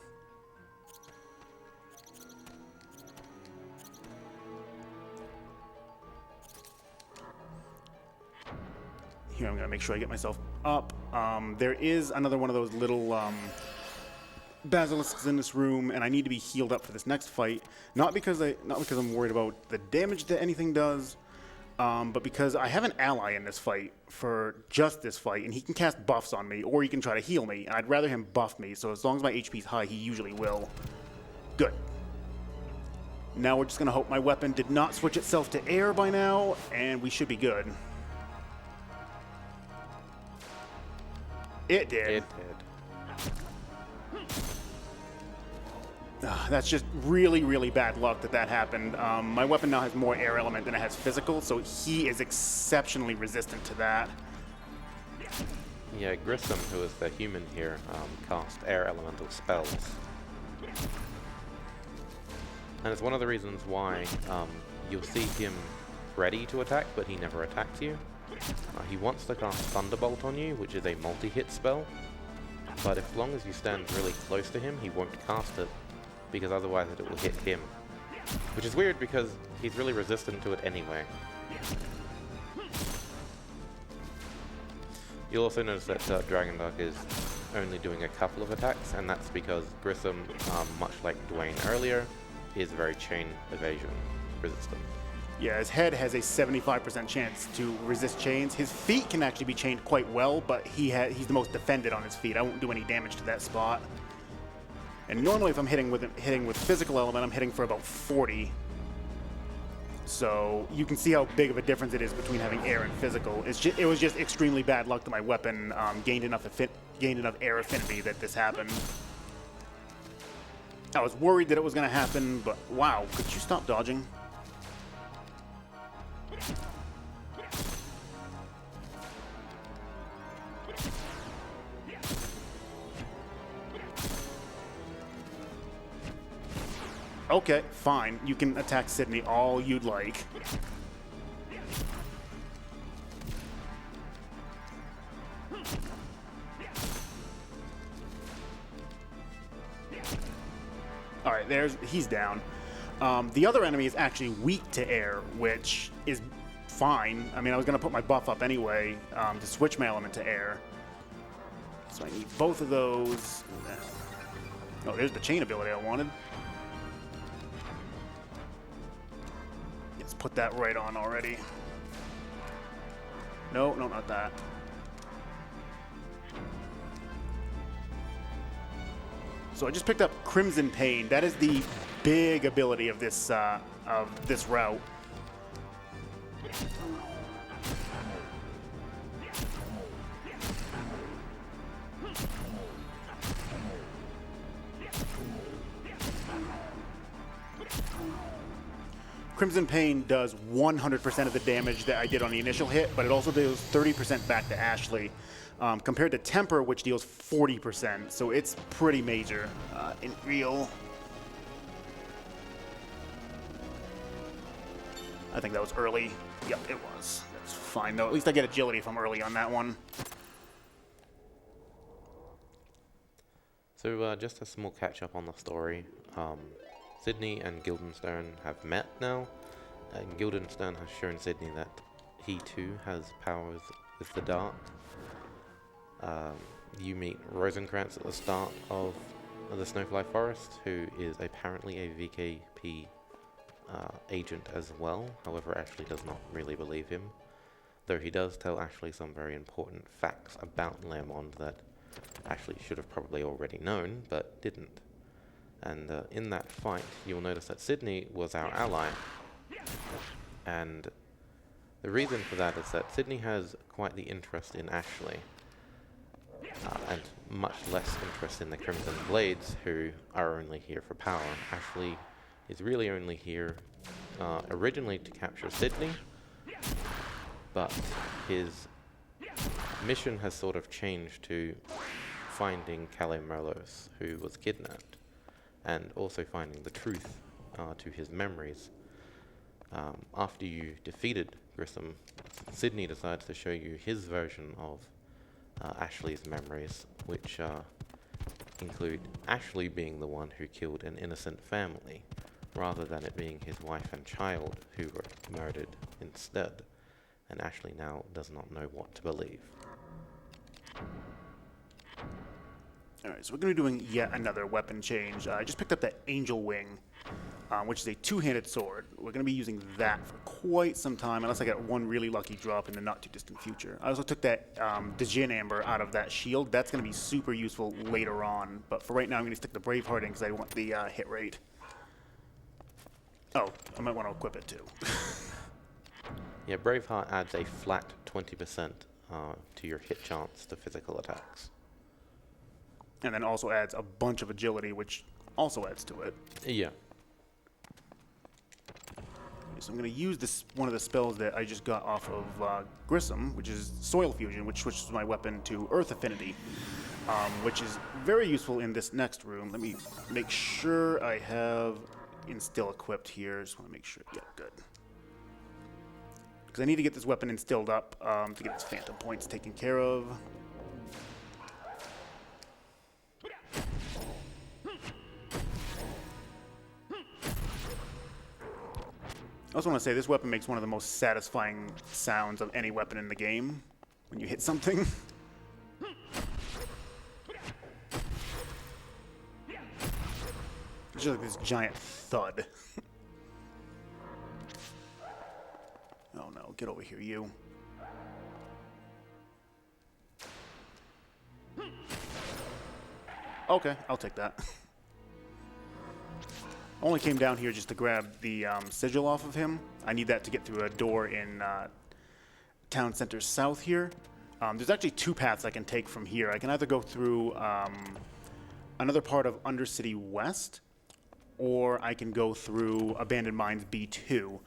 Here, I'm going to make sure I get myself up. There is another one of those little basilisks in this room, and I need to be healed up for this next fight. Not because I'm worried about the damage that anything does, But because I have an ally in this fight for just this fight, and he can cast buffs on me, or he can try to heal me, and I'd rather him buff me, so as long as my HP's high, he usually will. Good. Now we're just going to hope my weapon did not switch itself to air by now, and we should be good. It did. It did. That's just really, really bad luck that happened. My weapon now has more air element than it has physical, so he is exceptionally resistant to that. Yeah, Grissom, who is the human here, cast air elemental spells. And it's one of the reasons why you'll see him ready to attack, but he never attacks you. He wants to cast Thunderbolt on you, which is a multi-hit spell. But as long as you stand really close to him, he won't cast it, because otherwise it will hit him. Which is weird because he's really resistant to it anyway. You'll also notice that Dragondarch is only doing a couple of attacks, and that's because Grissom, much like Dwayne earlier, is very chain evasion resistant. Yeah, his head has a 75% chance to resist chains. His feet can actually be chained quite well, but he's the most defended on his feet. I won't do any damage to that spot. And normally if I'm hitting with physical element, I'm hitting for about 40. So you can see how big of a difference it is between having air and physical. It was just extremely bad luck that my weapon gained enough air affinity that this happened. I was worried that it was going to happen, but wow, could you stop dodging? Okay, fine. You can attack Sydney all you'd like. All right, he's down. The other enemy is actually weak to air, which is fine. I mean, I was going to put my buff up anyway to switch my element to air. So I need both of those. Oh, there's the chain ability I wanted. Let's put that right on already. No, not that. So I just picked up Crimson Pain. That is the big ability of this route. Crimson Pain does 100% of the damage that I did on the initial hit, but it also deals 30% back to Ashley, compared to Temper, which deals 40%. So it's pretty major in real. I think that was early. Yep, it was. That's fine, though. At least I get agility if I'm early on that one. So just a small catch-up on the story. Sydney and Guildenstern have met now, and Guildenstern has shown Sydney that he too has powers with the dark. You meet Rosencrantz at the start of the Snowfly Forest, who is apparently a VKP agent as well. However, Ashley does not really believe him, though he does tell Ashley some very important facts about Lermond that Ashley should have probably already known, but didn't. And in that fight, you'll notice that Sydney was our ally. And the reason for that is that Sydney has quite the interest in Ashley, and much less interest in the Crimson Blades, who are only here for power. Ashley is really only here originally to capture Sydney, but his mission has sort of changed to finding Calais Merlos, who was kidnapped, and also finding the truth to his memories. After you defeated Grissom, Sydney decides to show you his version of Ashley's memories, which include Ashley being the one who killed an innocent family, rather than it being his wife and child who were murdered instead. And Ashley now does not know what to believe. All right, so we're going to be doing yet another weapon change. I just picked up that Angel Wing. which is a two-handed sword. We're going to be using that for quite some time, unless I get one really lucky drop in the not-too-distant future. I also took that Djinn Amber out of that shield. That's going to be super useful later on, but for right now I'm going to stick the Braveheart in because I want the hit rate. Oh, I might want to equip it too. Yeah, Braveheart adds a flat 20% to your hit chance to physical attacks. And then also adds a bunch of agility, which also adds to it. Yeah. So I'm going to use this one of the spells that I just got off of Grissom, which is Soil Fusion, which switches my weapon to Earth Affinity, which is very useful in this next room. Let me make sure I have Instill equipped here. Just want to make sure. Yeah, good. Because I need to get this weapon instilled up to get its phantom points taken care of. I also want to say this weapon makes one of the most satisfying sounds of any weapon in the game when you hit something. It's just like this giant thud. Oh no, get over here, you. Okay, I'll take that. Only came down here just to grab the sigil off of him. I need that to get through a door in Town Center South here. There's actually two paths I can take from here. I can either go through another part of Undercity West, or I can go through Abandoned Mines B2.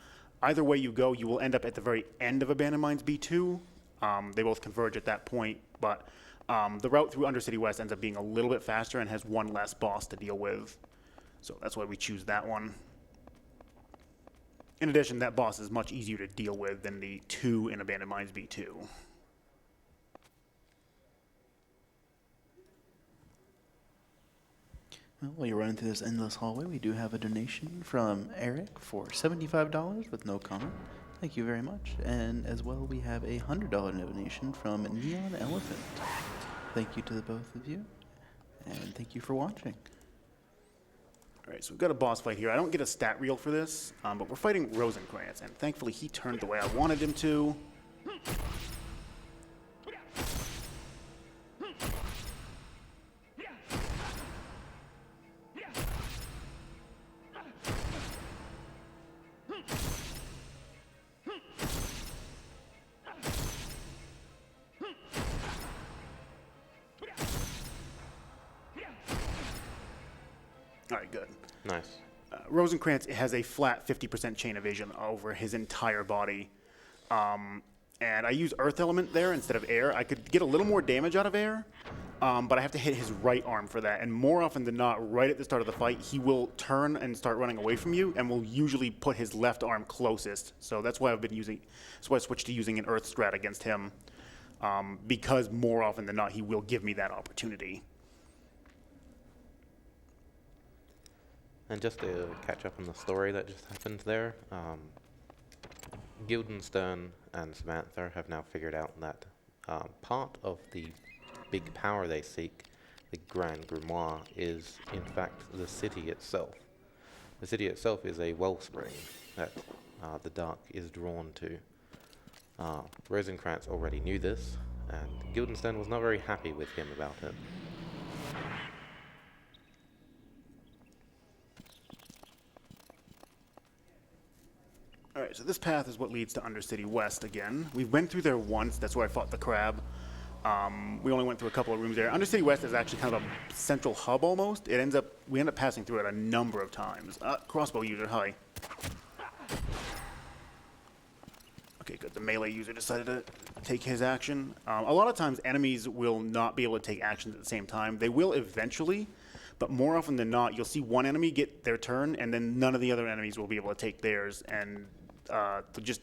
Either way you go, you will end up at the very end of Abandoned Mines B2. They both converge at that point, but the route through Undercity West ends up being a little bit faster and has one less boss to deal with. So that's why we choose that one. In addition, that boss is much easier to deal with than the two in Abandoned Mines B2. Well, while you're running through this endless hallway, we do have a donation from Eric for $75 with no comment. Thank you very much. And as well, we have a $100 donation from Neon Elephant. Thank you to the both of you, and thank you for watching. All right, so we've got a boss fight here. I don't get a stat reel for this, but we're fighting Rosencrantz, and thankfully he turned the way I wanted him to. All right, good. Nice. Rosencrantz has a flat 50% chain evasion over his entire body. And I use Earth Element there instead of air. I could get a little more damage out of air, but I have to hit his right arm for that. And more often than not, right at the start of the fight, he will turn and start running away from you and will usually put his left arm closest. So that's why that's why I switched to using an Earth strat against him, because more often than not, he will give me that opportunity. And just to catch up on the story that just happened there, Guildenstern and Samantha have now figured out that part of the big power they seek, the Grand Grimoire, is in fact the city itself. The city itself is a wellspring that the dark is drawn to. Rosencrantz already knew this, and Guildenstern was not very happy with him about it. All right, so this path is what leads to Undercity West again. We went through there once. That's where I fought the crab. We only went through a couple of rooms there. Undercity West is actually kind of a central hub almost. We end up passing through it a number of times. Crossbow user, hi. Okay, good. The melee user decided to take his action. A lot of times enemies will not be able to take actions at the same time. They will eventually, but more often than not, you'll see one enemy get their turn, and then none of the other enemies will be able to take theirs, and they'll just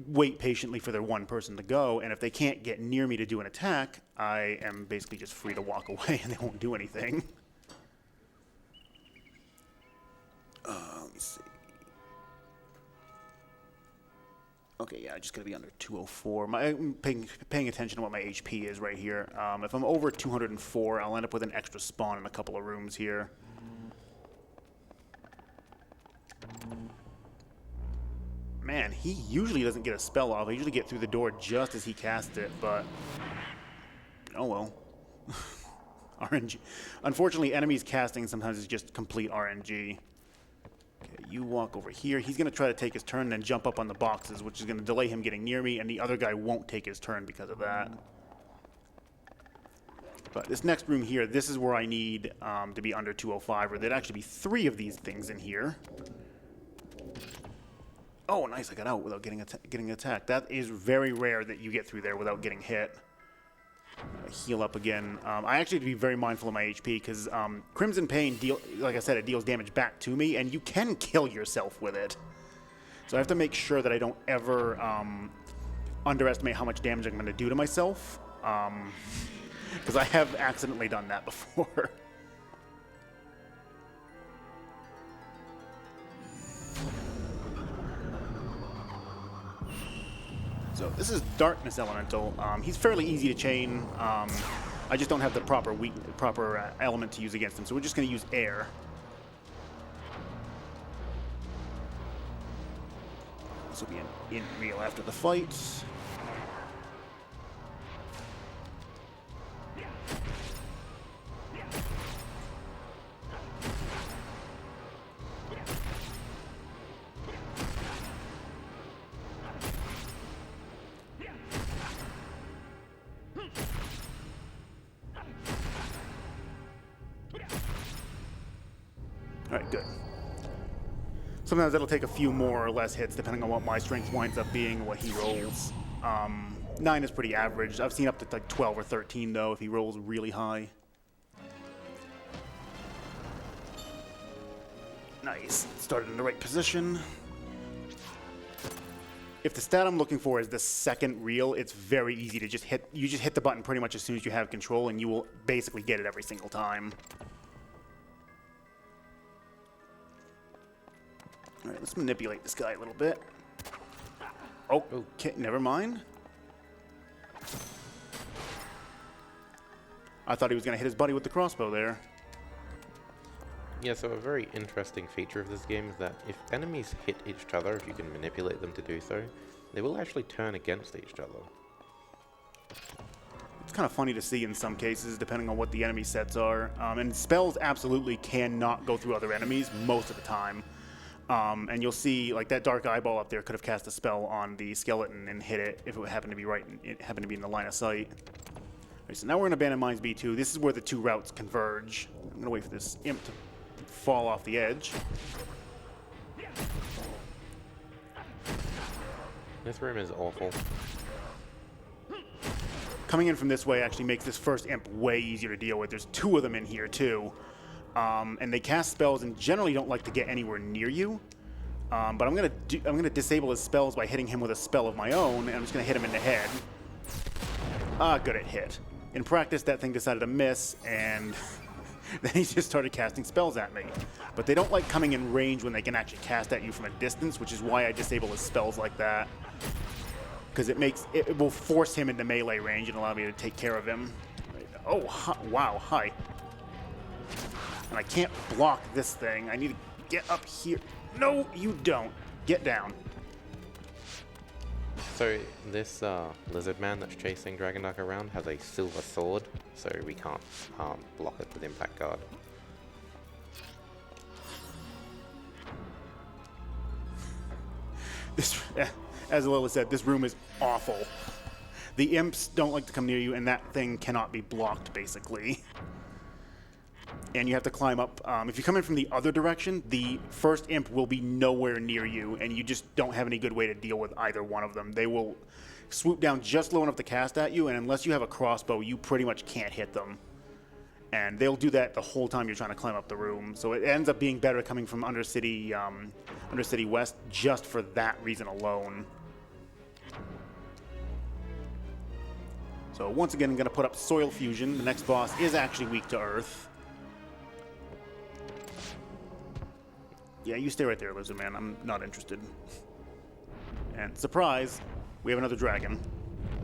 wait patiently for their one person to go, and if they can't get near me to do an attack, I am basically just free to walk away, and they won't do anything. Let me see. Okay, yeah, I just gotta be under 204. I'm paying attention to what my HP is right here. If I'm over 204, I'll end up with an extra spawn in a couple of rooms here. Man, he usually doesn't get a spell off. I usually get through the door just as he casts it, but... Oh well. RNG. Unfortunately, enemies casting sometimes is just complete RNG. Okay, you walk over here. He's going to try to take his turn and then jump up on the boxes, which is going to delay him getting near me, and the other guy won't take his turn because of that. But this next room here, this is where I need to be under 205, or there'd actually be 3 of these things in here. Oh, nice, I got out without getting attacked. That is very rare that you get through there without getting hit. Heal up again. I actually have to be very mindful of my HP, because Crimson Pain, like I said, it deals damage back to me, and you can kill yourself with it. So I have to make sure that I don't ever underestimate how much damage I'm going to do to myself, because I have accidentally done that before. So this is Darkness Elemental. He's fairly easy to chain. I just don't have the proper element to use against him, so we're just going to use air. This will be an in real after the fight. Alright, good. Sometimes that'll take a few more or less hits depending on what my strength winds up being and what he rolls. 9 is pretty average. I've seen up to like 12 or 13 though if he rolls really high. Nice. Started in the right position. If the stat I'm looking for is the second reel, it's very easy to just hit. You just hit the button pretty much as soon as you have control and you will basically get it every single time. All right, let's manipulate this guy a little bit. Oh, okay, never mind. I thought he was going to hit his buddy with the crossbow there. Yeah, so a very interesting feature of this game is that if enemies hit each other, if you can manipulate them to do so, they will actually turn against each other. It's kind of funny to see in some cases, depending on what the enemy sets are. And spells absolutely cannot go through other enemies most of the time. And you'll see, like, that dark eyeball up there could have cast a spell on the skeleton and hit it if it happened to be in the line of sight. Right, so now we're in Abandoned Mines B2. This is where the 2 routes converge. I'm going to wait for this imp to fall off the edge. This room is awful. Coming in from this way actually makes this first imp way easier to deal with. There's 2 of them in here, too. And they cast spells and generally don't like to get anywhere near you. But I'm gonna disable his spells by hitting him with a spell of my own, and I'm just gonna hit him in the head. Ah, good, it hit. In practice, that thing decided to miss, and then he just started casting spells at me. But they don't like coming in range when they can actually cast at you from a distance, which is why I disable his spells like that. Because it will force him into melee range and allow me to take care of him. Right. Oh, wow, hi. And I can't block this thing. I need to get up here. No, you don't. Get down. So this lizard man that's chasing Dragondarch around has a silver sword, so we can't block it with impact guard. This, as Lila said, this room is awful. The imps don't like to come near you, and that thing cannot be blocked, basically. And you have to climb up. If you come in from the other direction, the first imp will be nowhere near you, and you just don't have any good way to deal with either one of them. They will swoop down just low enough to cast at you, and unless you have a crossbow, you pretty much can't hit them. And they'll do that the whole time you're trying to climb up the room. So it ends up being better coming from Undercity West just for that reason alone. So once again, I'm going to put up Soil Fusion. The next boss is actually weak to Earth. Yeah, you stay right there, Lizard Man. I'm not interested. And surprise, we have another dragon.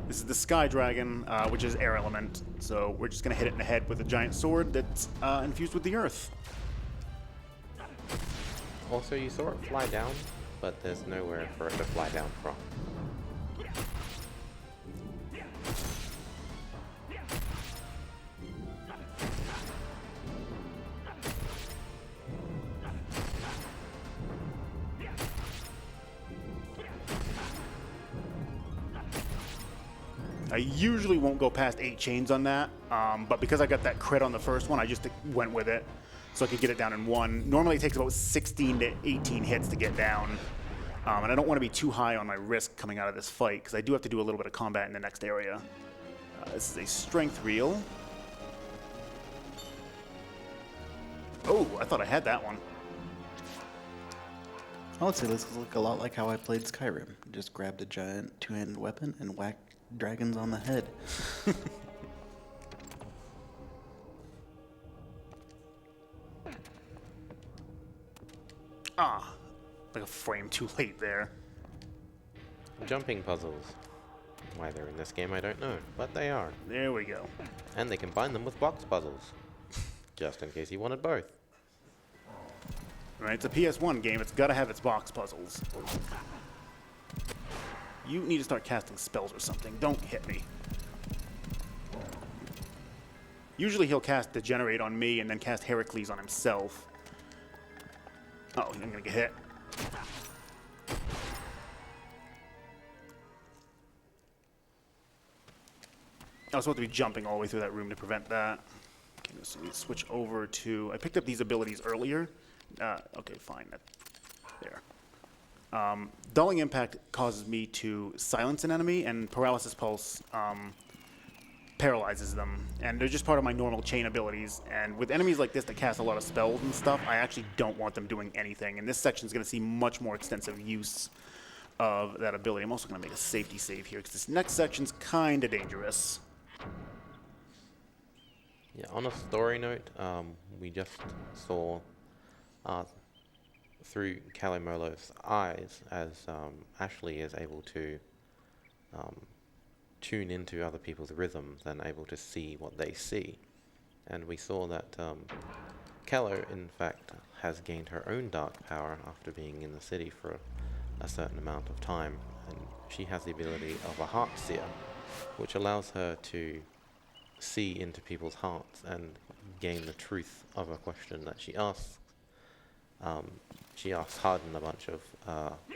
This is the Sky Dragon, which is air element. So we're just going to hit it in the head with a giant sword that's infused with the earth. Also, you saw it fly down. but there's nowhere for it to fly down from. I usually won't go past 8 chains on that, but because I got that crit on the first one, I just went with it so I could get it down in 1. Normally it takes about 16 to 18 hits to get down, and I don't want to be too high on my risk coming out of this fight because I do have to do a little bit of combat in the next area. This is a strength reel. Oh, I thought I had that one. I would say this looks a lot like how I played Skyrim. Just grabbed a giant two-handed weapon and whacked dragons on the head. Like a frame too late there. Jumping puzzles. Why they're in this game, I don't know, but they are. There we go. And they combine them with box puzzles. Just in case you wanted both. Right, it's a PS1 game. It's got to have its box puzzles. You need to start casting spells or something. Don't hit me. Usually he'll cast Degenerate on me and then cast Heracles on himself. Oh, I'm going to get hit. I was supposed to be jumping all the way through that room to prevent that. Okay, let's switch over to... I picked up these abilities earlier. Okay, fine. There. Dulling Impact causes me to silence an enemy, and Paralysis Pulse paralyzes them. And they're just part of my normal chain abilities. And with enemies like this that cast a lot of spells and stuff, I actually don't want them doing anything. And this section is going to see much more extensive use of that ability. I'm also going to make a safety save here, because this next section's kind of dangerous. Yeah, on a story note, we just saw through Kalimolo's eyes as Ashley is able to tune into other people's rhythms and able to see what they see. And we saw that Kello, in fact, has gained her own dark power after being in the city for a certain amount of time. And she has the ability of a heart seer, which allows her to see into people's hearts and gain the truth of a question that she asks. She asks Harden a bunch of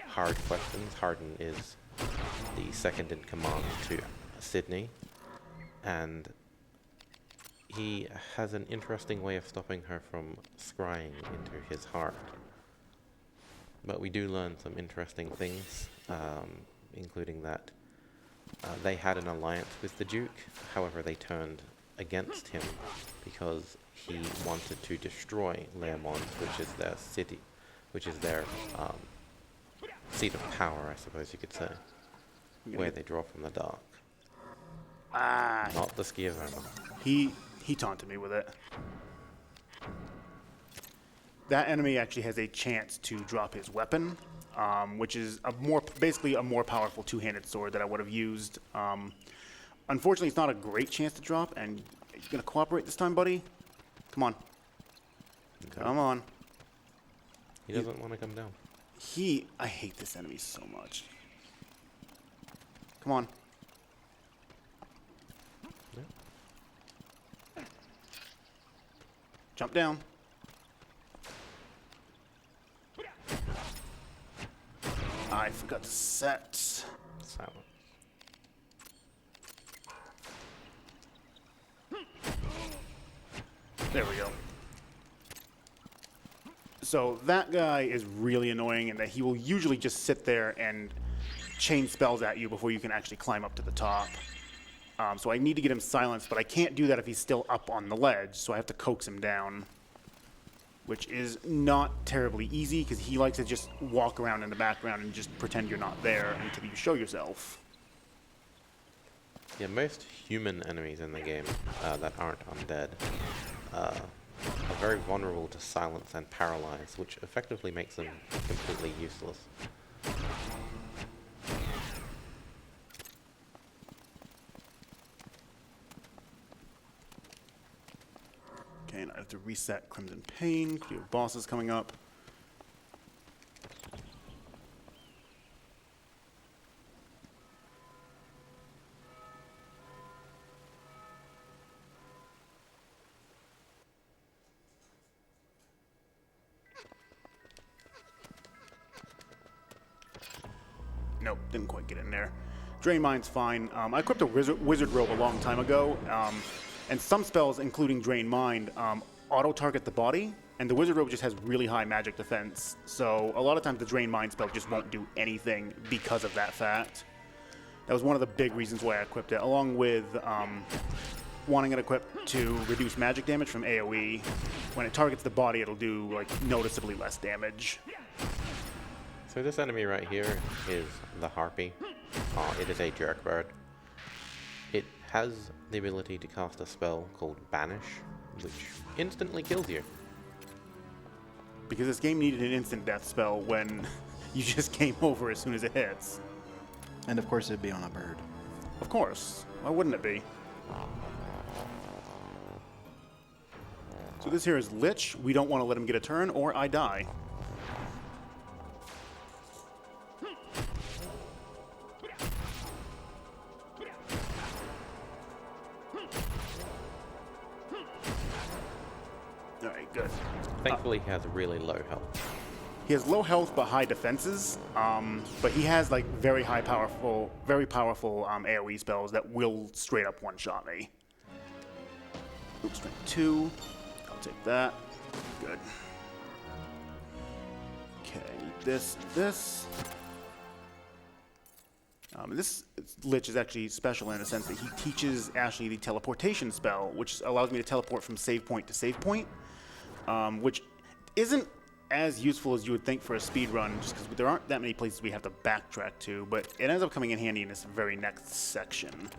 hard questions. Harden is the second in command to Sydney, and he has an interesting way of stopping her from scrying into his heart. But we do learn some interesting things, including that they had an alliance with the Duke. However, they turned against him because he wanted to destroy Learmont, which is their city, which is their seat of power, I suppose you could say, where they draw from the dark. Not the Skiaverma. He taunted me with it. That enemy actually has a chance to drop his weapon, which is basically a more powerful two-handed sword that I would have used. Unfortunately, it's not a great chance to drop, and you gonna cooperate this time, buddy? Come on. Okay. Come on. He doesn't want to come down. I hate this enemy so much. Come on. Yeah. Jump down. I forgot to set. Silent. There we go. So that guy is really annoying in that he will usually just sit there and chain spells at you before you can actually climb up to the top. So I need to get him silenced, but I can't do that if he's still up on the ledge, so I have to coax him down, which is not terribly easy because he likes to just walk around in the background and just pretend you're not there until you show yourself. Yeah, most human enemies in the game that aren't undead are very vulnerable to silence and paralyze, which effectively makes them completely useless. Okay, and I have to reset Crimson Pain. We have bosses coming up. Nope, didn't quite get in there. Drain Mind's fine. I equipped a wizard robe a long time ago, and some spells, including Drain Mind, auto-target the body, and the wizard robe just has really high magic defense. So a lot of times the Drain Mind spell just won't do anything because of that fact. That was one of the big reasons why I equipped it, along with wanting it equipped to reduce magic damage from AoE. When it targets the body, it'll do like noticeably less damage. So this enemy right here is the Harpy. It is a jerk bird. It has the ability to cast a spell called Banish, which instantly kills you. Because this game needed an instant death spell when you just came over as soon as it hits. And of course, it'd be on a bird. Of course. Why wouldn't it be? So this here is Lich. We don't want to let him get a turn, or I die. Alright, good. Thankfully, he has really low health. He has low health but high defenses, but he has like very powerful AoE spells that will straight up one-shot me. Oops, strength 2. I'll take that. Good. Okay, this. This Lich is actually special in a sense that he teaches Ashley the teleportation spell, which allows me to teleport from save point to save point, which isn't as useful as you would think for a speed run, just because there aren't that many places we have to backtrack to, but it ends up coming in handy in this very next section.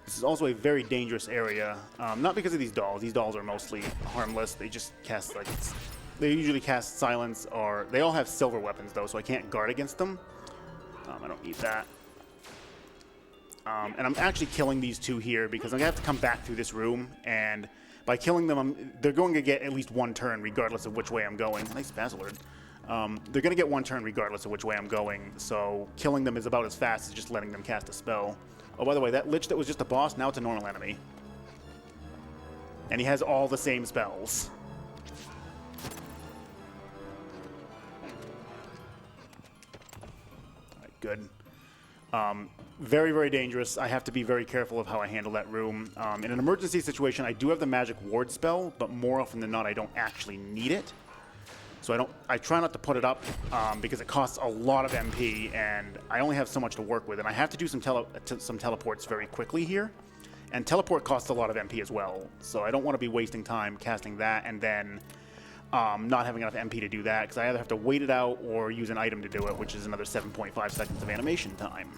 This is also a very dangerous area, not because of these dolls. These dolls are mostly harmless. They just cast, like, they usually cast silence, or they all have silver weapons, though, so I can't guard against them. I don't need that. And I'm actually killing these two here because I'm going to have to come back through this room, and by killing them, they're going to get at least one turn regardless of which way I'm going. Nice Basilord. They're going to get one turn regardless of which way I'm going, so killing them is about as fast as just letting them cast a spell. Oh, by the way, that Lich that was just a boss, now it's a normal enemy. And he has all the same spells. Alright, good. Very, very dangerous. I have to be very careful of how I handle that room. In an emergency situation, I do have the magic ward spell, but more often than not, I don't actually need it. So I try not to put it up because it costs a lot of MP, and I only have so much to work with. And I have to do some teleports very quickly here. And teleport costs a lot of MP as well. So I don't want to be wasting time casting that and then not having enough MP to do that, because I either have to wait it out or use an item to do it, which is another 7.5 seconds of animation time.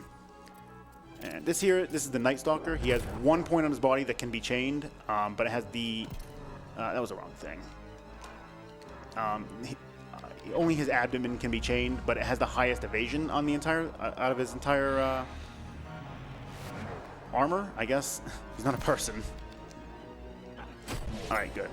And this is the Night Stalker. He has 1 point on his body that can be chained, but it has the... that was the wrong thing. Only his abdomen can be chained, but it has the highest evasion on the entire out of his entire armor, I guess. He's not a person. All right, good.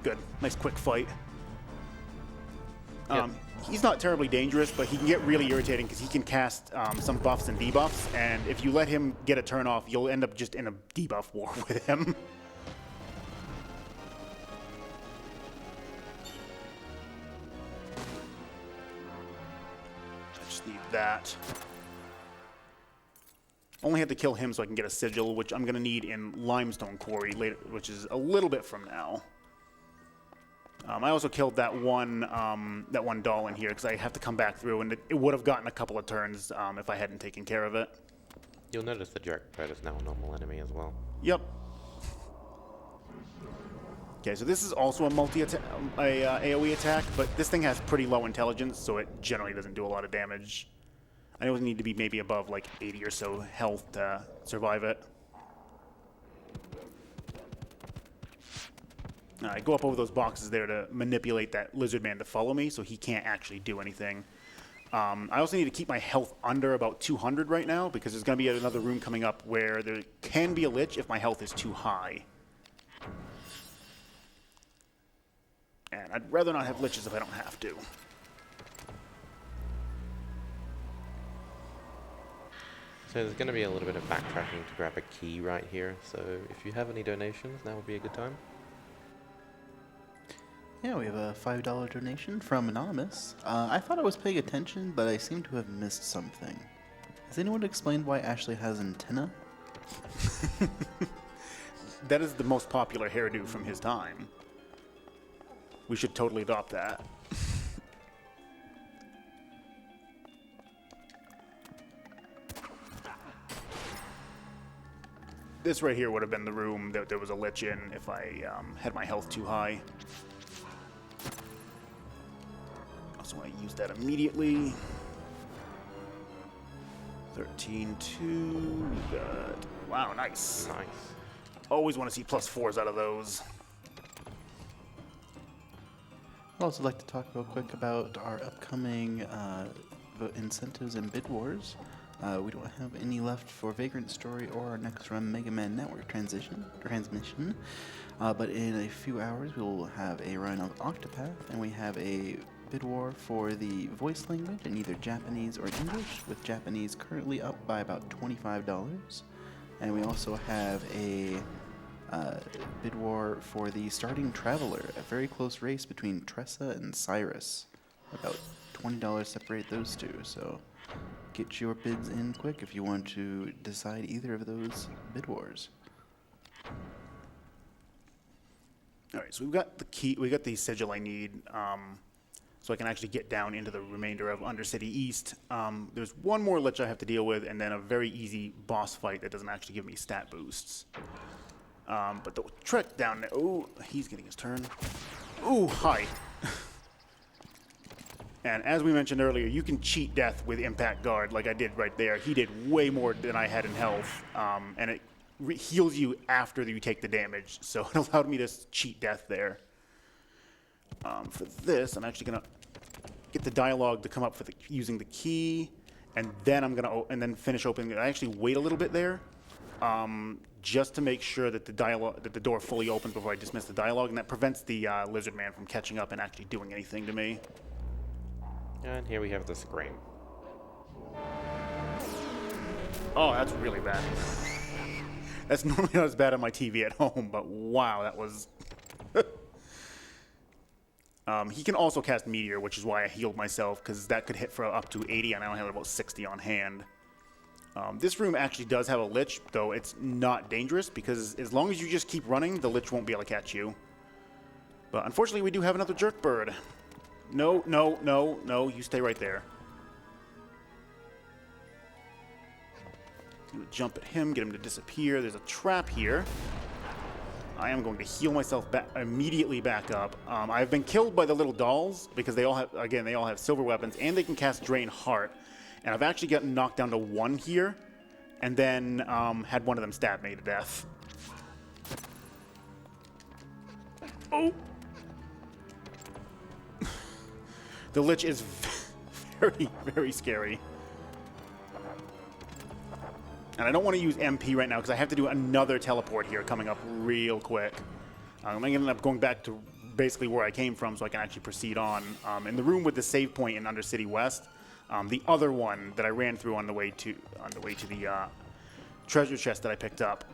Good. Nice quick fight. Yep. He's not terribly dangerous, but he can get really irritating because he can cast some buffs and debuffs, and if you let him get a turn off, you'll end up just in a debuff war with him. I just need that. Only had to kill him so I can get a sigil, which I'm going to need in Limestone Quarry later, which is a little bit from now. I also killed that one doll in here because I have to come back through, and it would have gotten a couple of turns if I hadn't taken care of it. You'll notice the jerk bird is now a normal enemy as well. Yep. Okay, so this is also a AoE attack, but this thing has pretty low intelligence, so it generally doesn't do a lot of damage. I always need to be maybe above like 80 or so health to survive it. I go up over those boxes there to manipulate that lizard man to follow me so he can't actually do anything. I also need to keep my health under about 200 right now because there's going to be another room coming up where there can be a lich if my health is too high. And I'd rather not have liches if I don't have to. So there's going to be a little bit of backtracking to grab a key right here, so if you have any donations, now would be a good time. Yeah, we have a $5 donation from Anonymous. I thought I was paying attention, but I seem to have missed something. Has anyone explained why Ashley has antenna? That is the most popular hairdo from his time. We should totally adopt that. This right here would have been the room that there was a lich in if I had my health too high. Also want to use that immediately. 13-2. We got... Wow, nice. Nice. Always want to see +4s out of those. I'd also like to talk real quick about our upcoming incentives and bid wars. We don't have any left for Vagrant Story or our next run Mega Man Network transmission. But in a few hours we will have a run of Octopath, and we have a bid war for the voice language in either Japanese or English, with Japanese currently up by about $25. And we also have a bid war for the Starting Traveler, a very close race between Tressa and Cyrus. About $20 separate those two, so get your bids in quick if you want to decide either of those bid wars. All right, so we've got the key. We got the sigil I need, so I can actually get down into the remainder of Undercity East. There's one more lich I have to deal with, and then a very easy boss fight that doesn't actually give me stat boosts. But the trek down there. Oh, he's getting his turn. Ooh, hi. And as we mentioned earlier, you can cheat death with Impact Guard, like I did right there. He did way more than I had in health, and it heals you after you take the damage. So it allowed me to cheat death there. For this, I'm actually gonna get the dialogue to come up for using the key, and then I'm gonna finish opening it. I actually wait a little bit there, just to make sure that the door fully opens before I dismiss the dialogue, and that prevents the lizard man from catching up and actually doing anything to me. And here we have the Scream. Oh, that's really bad. That's normally not as bad on my TV at home, but wow, that was... he can also cast Meteor, which is why I healed myself, because that could hit for up to 80, and I only have about 60 on hand. This room actually does have a Lich, though it's not dangerous, because as long as you just keep running, the Lich won't be able to catch you. But unfortunately, we do have another Jerk Bird. No, no, no, no, you stay right there. Jump at him, get him to disappear. There's a trap here. I am going to heal myself immediately back up. I've been killed by the little dolls because they all have silver weapons, and they can cast Drain Heart. And I've actually gotten knocked down to 1 here, and then had one of them stab me to death. Oh! The Lich is very, very scary. And I don't want to use MP right now because I have to do another teleport here coming up real quick. I'm going to end up going back to basically where I came from so I can actually proceed on. In the room with the save point in Undercity West, the other one that I ran through on the way to the treasure chest that I picked up,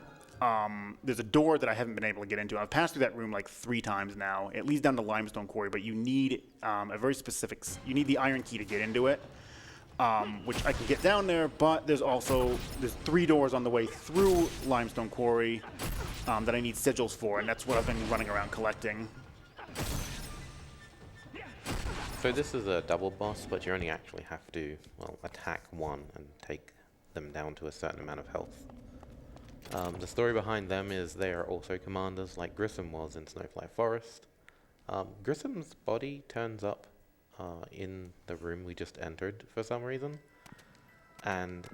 there's a door that I haven't been able to get into. I've passed through that room like 3 times now. It leads down to Limestone Quarry, but you need you need the iron key to get into it. Which I can get down there, but there's 3 doors on the way through Limestone Quarry that I need sigils for, and that's what I've been running around collecting. So this is a double boss, but you only actually have to, well, attack one and take them down to a certain amount of health. The story behind them is they are also commanders like Grissom was in Snowfly Forest. Grissom's body turns up in the room we just entered for some reason, and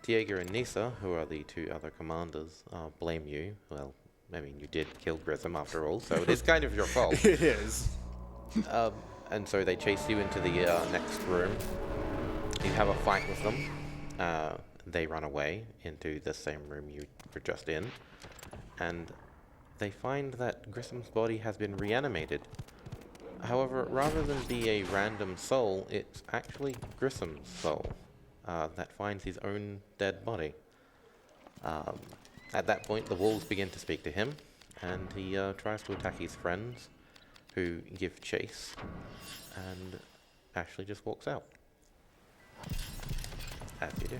Tiega and Nisa, who are the 2 other commanders, blame you. Well, I mean, you did kill Grissom after all, so it is kind of your fault. It is. And so they chase you into the next room. You have a fight with them. They run away into the same room you were just in, and they find that Grissom's body has been reanimated. However, rather than be a random soul, it's actually Grissom's soul. that finds his own dead body. At that point, the wolves begin to speak to him, and he tries to attack his friends, who give chase, and Ashley just walks out. As you do.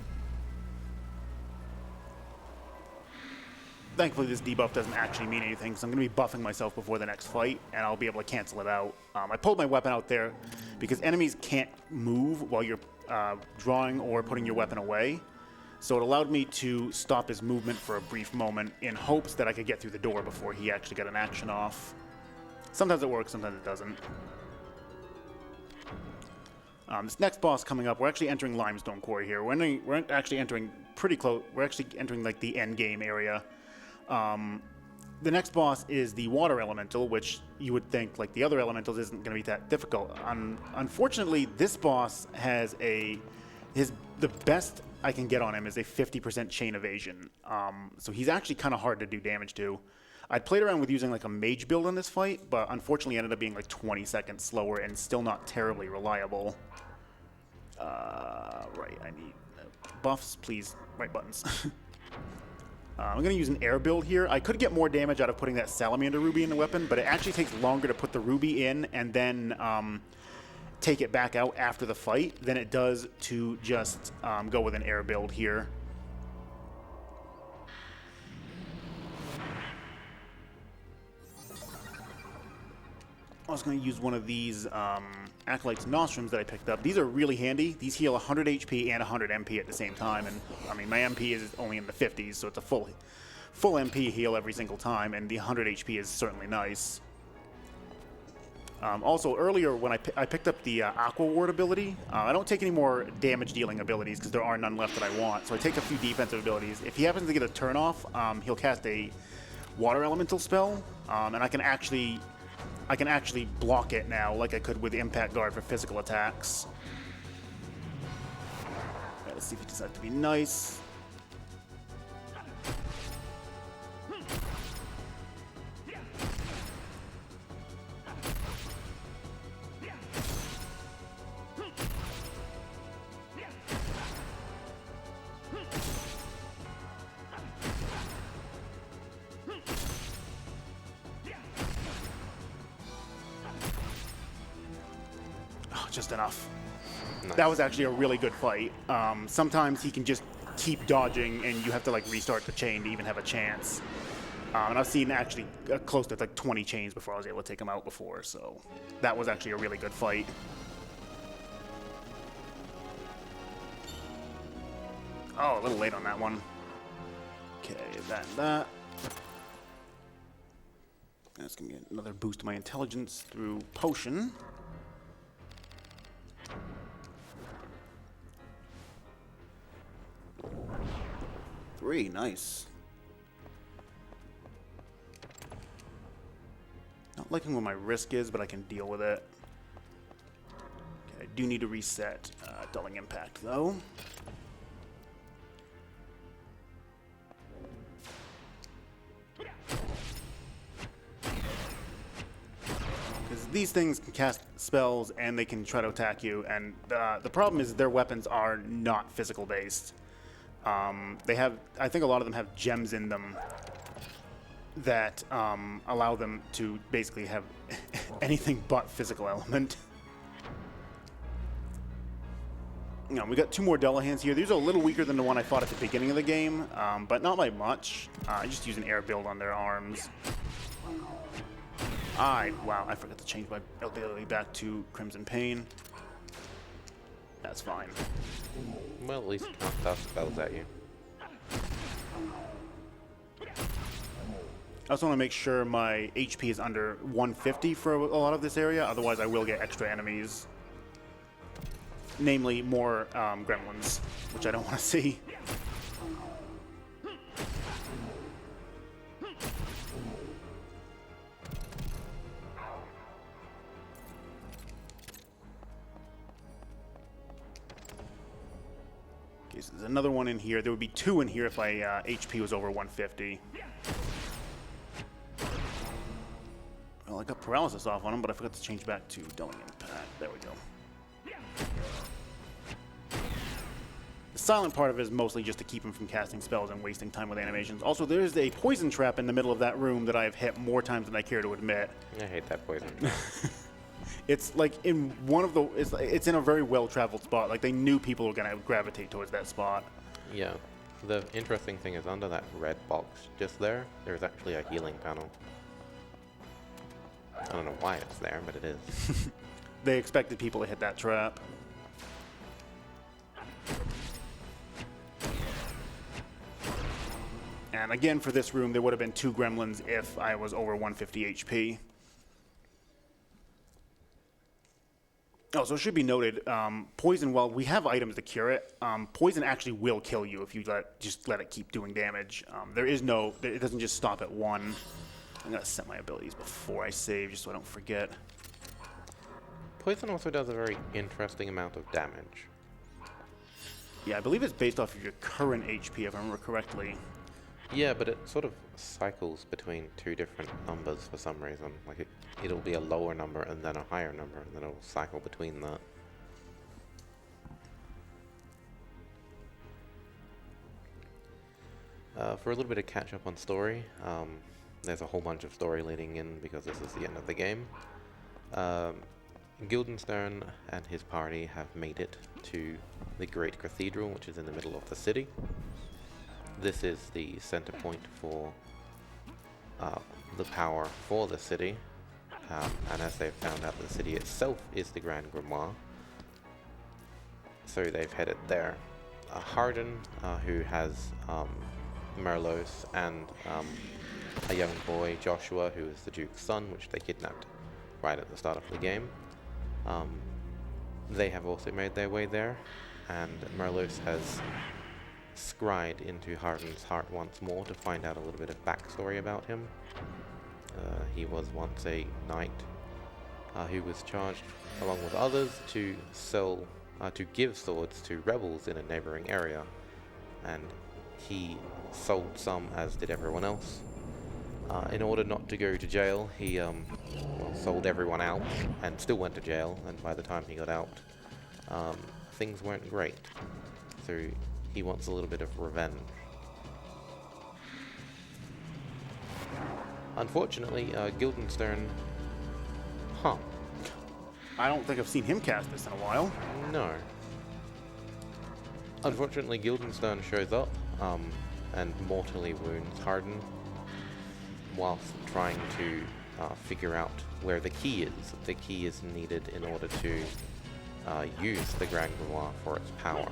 Thankfully, this debuff doesn't actually mean anything, so I'm going to be buffing myself before the next fight, and I'll be able to cancel it out. I pulled my weapon out there because enemies can't move while you're drawing or putting your weapon away. So it allowed me to stop his movement for a brief moment in hopes that I could get through the door before he actually got an action off. Sometimes it works, sometimes it doesn't. This next boss coming up, we're actually entering Limestone Quarry here. We're actually entering pretty close. We're actually entering like the end game area. The next boss is the water elemental, which you would think like the other elementals isn't going to be that difficult. Unfortunately, this boss has the best I can get on him is a 50% chain evasion. So he's actually kind of hard to do damage to. I'd played around with using like a mage build on this fight, but unfortunately ended up being like 20 seconds slower and still not terribly reliable. Right, I need buffs, please. Right buttons. I'm going to use an air build here. I could get more damage out of putting that salamander ruby in the weapon, but it actually takes longer to put the ruby in and then take it back out after the fight than it does to just go with an air build here. I was going to use one of these Acolyte's Nostrums that I picked up. These are really handy. These heal 100 HP and 100 MP at the same time. And I mean, my MP is only in the 50s, so it's a full MP heal every single time, and the 100 HP is certainly nice. Also, earlier when I picked up the Aqua Ward ability, I don't take any more damage-dealing abilities because there are none left that I want. So I take a few defensive abilities. If he happens to get a turn off, he'll cast a Water Elemental spell, and I can actually block it now like I could with Impact Guard for physical attacks. Right, let's see if he decides to be nice. Just enough. Nice. That was actually a really good fight. Sometimes he can just keep dodging and you have to like restart the chain to even have a chance. And I've seen actually close to like 20 chains before I was able to take him out before, so that was actually a really good fight. Oh, a little late on that one. Okay, that and that. That's gonna get another boost to my intelligence through potion. Three, nice. Not liking what my risk is, but I can deal with it. Okay, I do need to reset Dulling Impact, though. Because these things can cast spells and they can try to attack you, and the problem is their weapons are not physical based. They have, I think a lot of them have gems in them that allow them to basically have anything but physical element. No, we got two more Dullahans here. These are a little weaker than the one I fought at the beginning of the game, but not by much. I just use an air build on their arms. Wow, I forgot to change my ability back to Crimson Pain. That's fine. Well, at least can't cast spells at you. I also want to make sure my HP is under 150 for a lot of this area, otherwise I will get extra enemies. Namely, more gremlins, which I don't want to see. Okay, so there's another one in here. There would be two in here if my HP was over 150. Well, I got paralysis off on him, but I forgot to change back to Dulling Impact. There we go. silent part of it is mostly just to keep him from casting spells and wasting time with animations. Also, there's a poison trap in the middle of that room that I have hit more times than I care to admit. I hate that poison. It's like in one of the, it's in a very well-traveled spot. Like they knew people were gonna gravitate towards that spot. Yeah. The interesting thing is under that red box just there's actually a healing panel. I don't know why it's there, but it is. They expected people to hit that trap. And again, for this room, there would have been 2 gremlins if I was over 150 HP. Oh, so it should be noted, poison, while we have items to cure it, poison actually will kill you if you just let it keep doing damage. It doesn't just stop at 1. I'm going to set my abilities before I save, just so I don't forget. Poison also does a very interesting amount of damage. Yeah, I believe it's based off of your current HP, if I remember correctly. Yeah, but it sort of cycles between 2 different numbers for some reason. Like it'll be a lower number and then a higher number, and then it'll cycle between that. For a little bit of catch up on story, there's a whole bunch of story leading in because this is the end of the game. Guildenstern and his party have made it to the Great Cathedral, which is in the middle of the city. This is the center point for the power for the city, and as they've found out, the city itself is the Grand Grimoire, so they've headed there. Hardin, who has Merlos and a young boy, Joshua, who is the Duke's son, which they kidnapped right at the start of the game. They have also made their way there, and Merlos has scryed into Hardin's heart once more to find out a little bit of backstory about him. He was once a knight who was charged, along with others, to give swords to rebels in a neighboring area, and he sold some, as did everyone else. In order not to go to jail, he sold everyone out and still went to jail, and by the time he got out, things weren't great. So he wants a little bit of revenge. Unfortunately, Guildenstern... I don't think I've seen him cast this in a while. No. Unfortunately, Guildenstern shows up and mortally wounds Hardin whilst trying to figure out where the key is. The key is needed in order to use the Grand Grimoire for its power.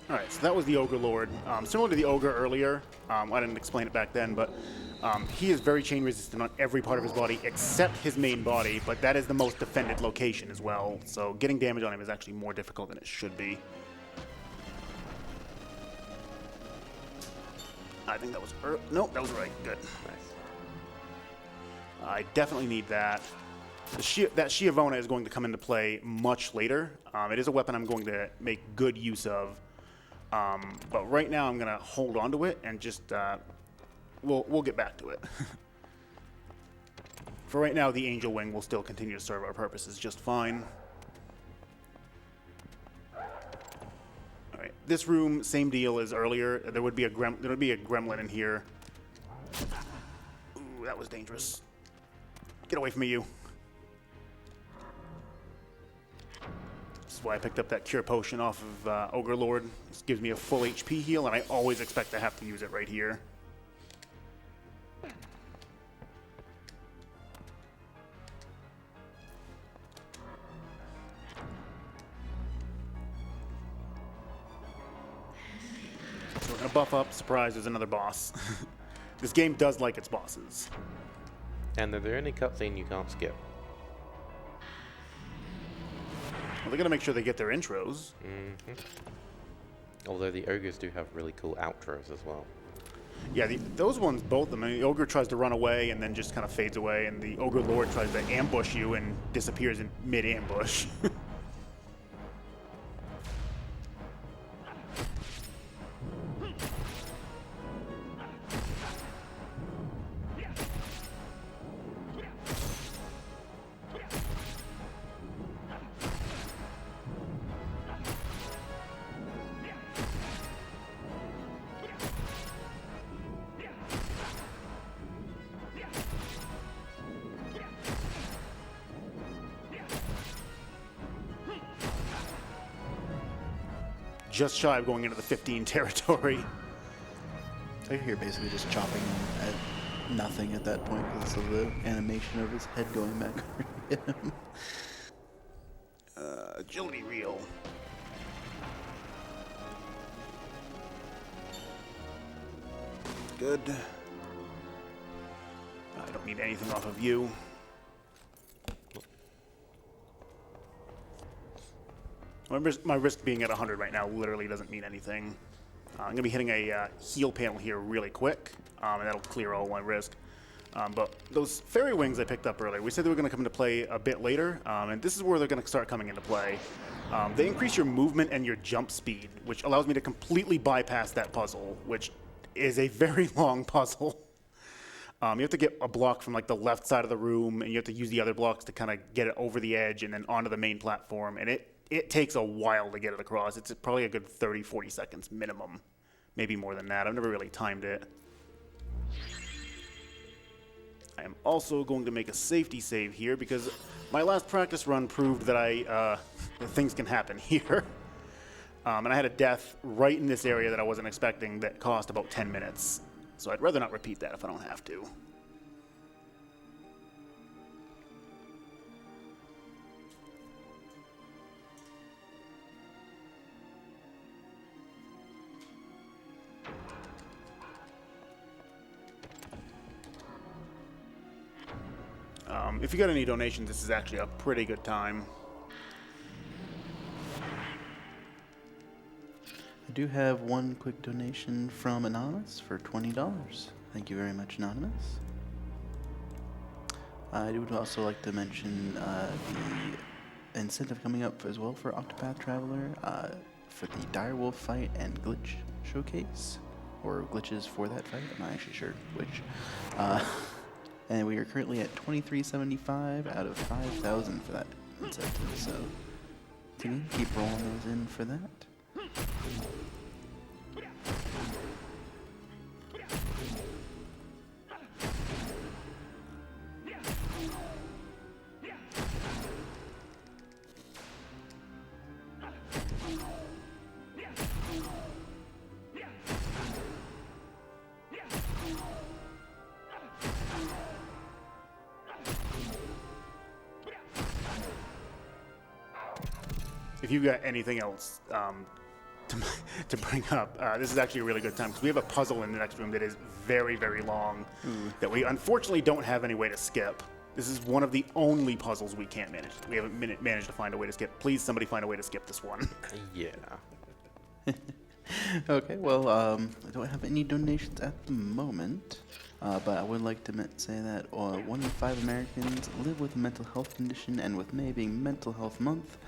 Alright, so that was the Ogre Lord. Similar to the Ogre earlier, I didn't explain it back then, but he is very chain resistant on every part of his body except his main body, but that is the most defended location as well, so getting damage on him is actually more difficult than it should be. I think that was... nope, that was right. Good. Nice. I definitely need that. That Schiavona is going to come into play much later. It is a weapon I'm going to make good use of. But right now I'm going to hold on to it and just... we'll get back to it. For right now, the Angel Wing will still continue to serve our purposes just fine. Alright, this room, same deal as earlier. There would be a gremlin in here. Ooh, that was dangerous. Get away from me, you. This is why I picked up that cure potion off of Ogre Lord. This gives me a full HP heal, and I always expect to have to use it right here. So we're going to buff up. Surprise, there's another boss. This game does like its bosses. And are there any cutscene you can't skip? Well, they're going to make sure they get their intros. Although the ogres do have really cool outros as well. Yeah, those ones, both of them. I mean, the ogre tries to run away and then just kind of fades away, and the ogre lord tries to ambush you and disappears in mid-ambush. Just shy of going into the 15 territory. So you're here basically just chopping at nothing at that point because of the animation of his head going back over him. Agility reel. Good. I don't need anything off of you. My risk being at 100 right now literally doesn't mean anything. I'm going to be hitting a heal panel here really quick, and that'll clear all my risk. But those fairy wings I picked up earlier, we said they were going to come into play a bit later, and this is where they're going to start coming into play. They increase your movement and your jump speed, which allows me to completely bypass that puzzle, which is a very long puzzle. You have to get a block from like the left side of the room, and you have to use the other blocks to kind of get it over the edge and then onto the main platform, and it takes a while to get it across. It's probably a good 30, 40 seconds minimum. Maybe more than that. I've never really timed it. I am also going to make a safety save here because my last practice run proved that that things can happen here. And I had a death right in this area that I wasn't expecting that cost about 10 minutes. So I'd rather not repeat that if I don't have to. If you got any donations, this is actually a pretty good time. I do have one quick donation from Anonymous for $20. Thank you very much, Anonymous. I would also like to mention the incentive coming up as well for Octopath Traveler for the Direwolf fight and glitch showcase, or glitches for that fight. I'm not actually sure which. And we are currently at $23.75 out of 5,000 for that incentive. So, keep rolling those in for that. If you've got anything else to bring up, this is actually a really good time because we have a puzzle in the next room that is very, very long that we unfortunately don't have any way to skip. This is one of the only puzzles we can't manage. We haven't managed to find a way to skip. Please, somebody find a way to skip this one. Yeah. Okay, well, I don't have any donations at the moment, but I would like to say that 1 in 5 Americans live with a mental health condition, and with May being Mental Health Month,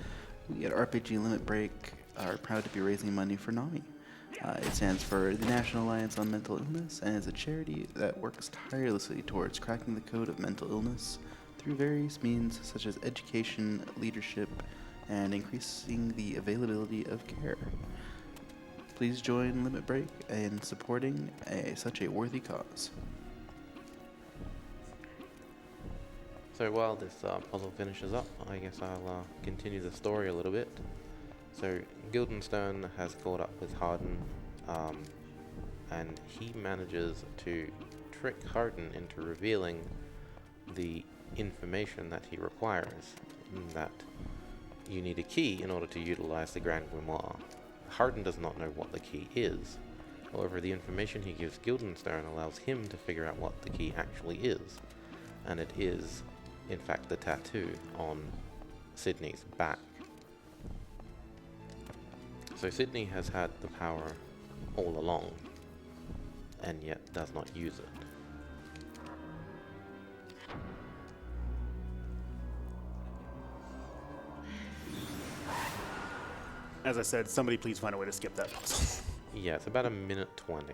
we at RPG Limit Break are proud to be raising money for NAMI. It stands for the National Alliance on Mental Illness, and is a charity that works tirelessly towards cracking the code of mental illness through various means such as education, leadership, and increasing the availability of care. Please join Limit Break in supporting such a worthy cause. So while this puzzle finishes up, I guess I'll continue the story a little bit. So Guildenstern has caught up with Harden, and he manages to trick Harden into revealing the information that he requires, that you need a key in order to utilize the Grand Grimoire. Harden does not know what the key is. However, the information he gives Guildenstern allows him to figure out what the key actually is, and it is in fact the tattoo on Sydney's back. So Sydney has had the power all along, and yet does not use it. As I said, somebody please find a way to skip that puzzle. Yeah, it's about a minute 20.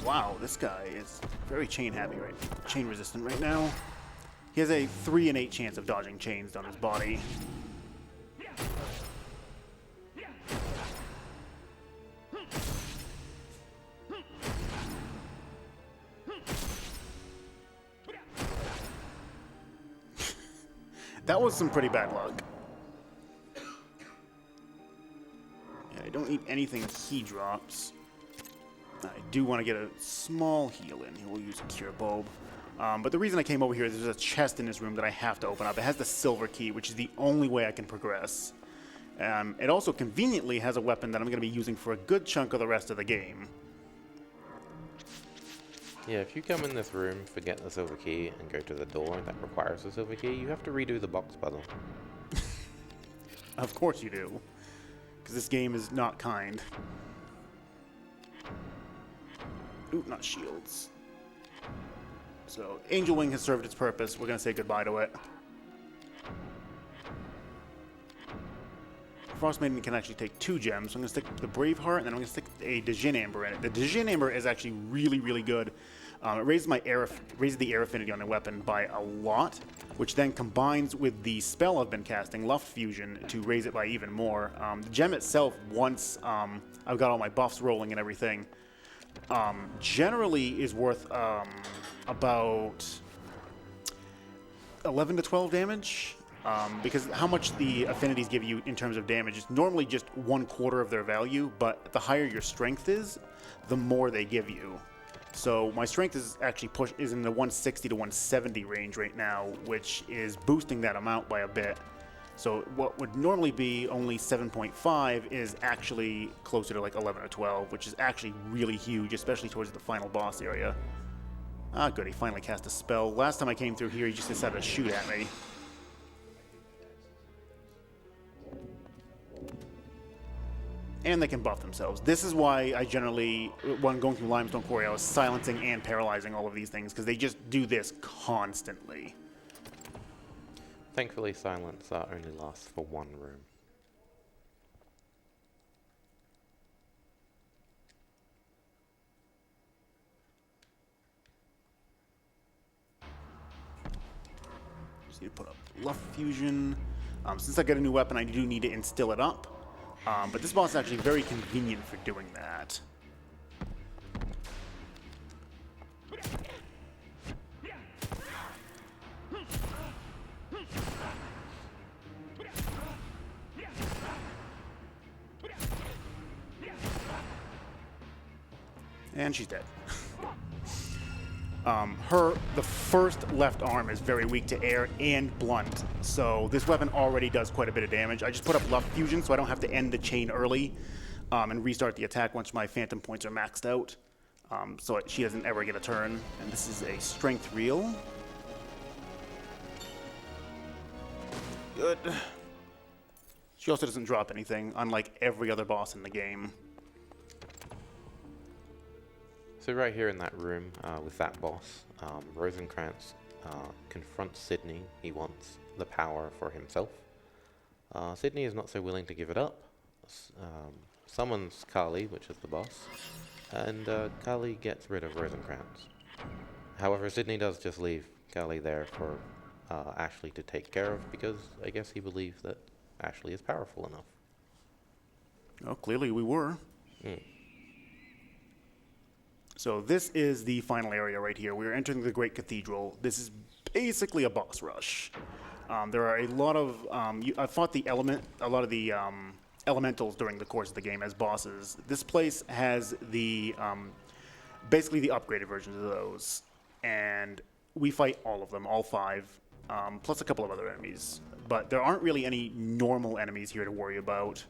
Wow, this guy is very chain resistant right now. He has a 3 in 8 chance of dodging chains down his body. That was some pretty bad luck. Yeah, I don't need anything he drops. I do want to get a small heal in. We'll use a cure bulb. But the reason I came over here is there's a chest in this room that I have to open up. It has the silver key, which is the only way I can progress. It also conveniently has a weapon that I'm going to be using for a good chunk of the rest of the game. Yeah, if you come in this room, forget the silver key, and go to the door that requires the silver key, you have to redo the box puzzle. Of course you do. Because this game is not kind. Ooh, not shields. So, Angel Wing has served its purpose. We're going to say goodbye to it. Frost Maiden can actually take 2 gems. So I'm going to stick the Braveheart, and then I'm going to stick a Djinn Amber in it. The Djinn Amber is actually really, really good. It raises the air affinity on the weapon by a lot, which then combines with the spell I've been casting, Luft Fusion, to raise it by even more. The gem itself, once I've got all my buffs rolling and everything, generally is worth about 11 to 12 damage. Because how much the affinities give you in terms of damage is normally just 1/4 of their value, but the higher your strength is, the more they give you. So my strength is actually is in the 160 to 170 range right now, which is boosting that amount by a bit. So what would normally be only 7.5 is actually closer to like 11 or 12, which is actually really huge, especially towards the final boss area. Ah, good, he finally cast a spell. Last time I came through here, he just decided to shoot at me. And they can buff themselves. This is why I generally, when going through Limestone Quarry, I was silencing and paralyzing all of these things, because they just do this constantly. Thankfully, silence only lasts for 1 room. Just need to put up Luft Fusion. Since I got a new weapon, I do need to instill it up. But this boss is actually very convenient for doing that. And she's dead. The first left arm is very weak to air and blunt, so this weapon already does quite a bit of damage. I just put up Luft Fusion so I don't have to end the chain early and restart the attack once my phantom points are maxed out, so she doesn't ever get a turn. And this is a strength reel. Good. She also doesn't drop anything, unlike every other boss in the game. So right here in that room with that boss, Rosencrantz confronts Sydney. He wants the power for himself. Sydney is not so willing to give it up. Summons Kali, which is the boss, and Kali gets rid of Rosencrantz. However, Sydney does just leave Kali there for Ashley to take care of, because I guess he believes that Ashley is powerful enough. Oh, clearly we were. Mm. So this is the final area right here. We're entering the Great Cathedral. This is basically a boss rush. There are a lot of... I fought a lot of the elementals during the course of the game as bosses. This place has the basically the upgraded versions of those. And we fight all of them, all 5, plus a couple of other enemies. But there aren't really any normal enemies here to worry about.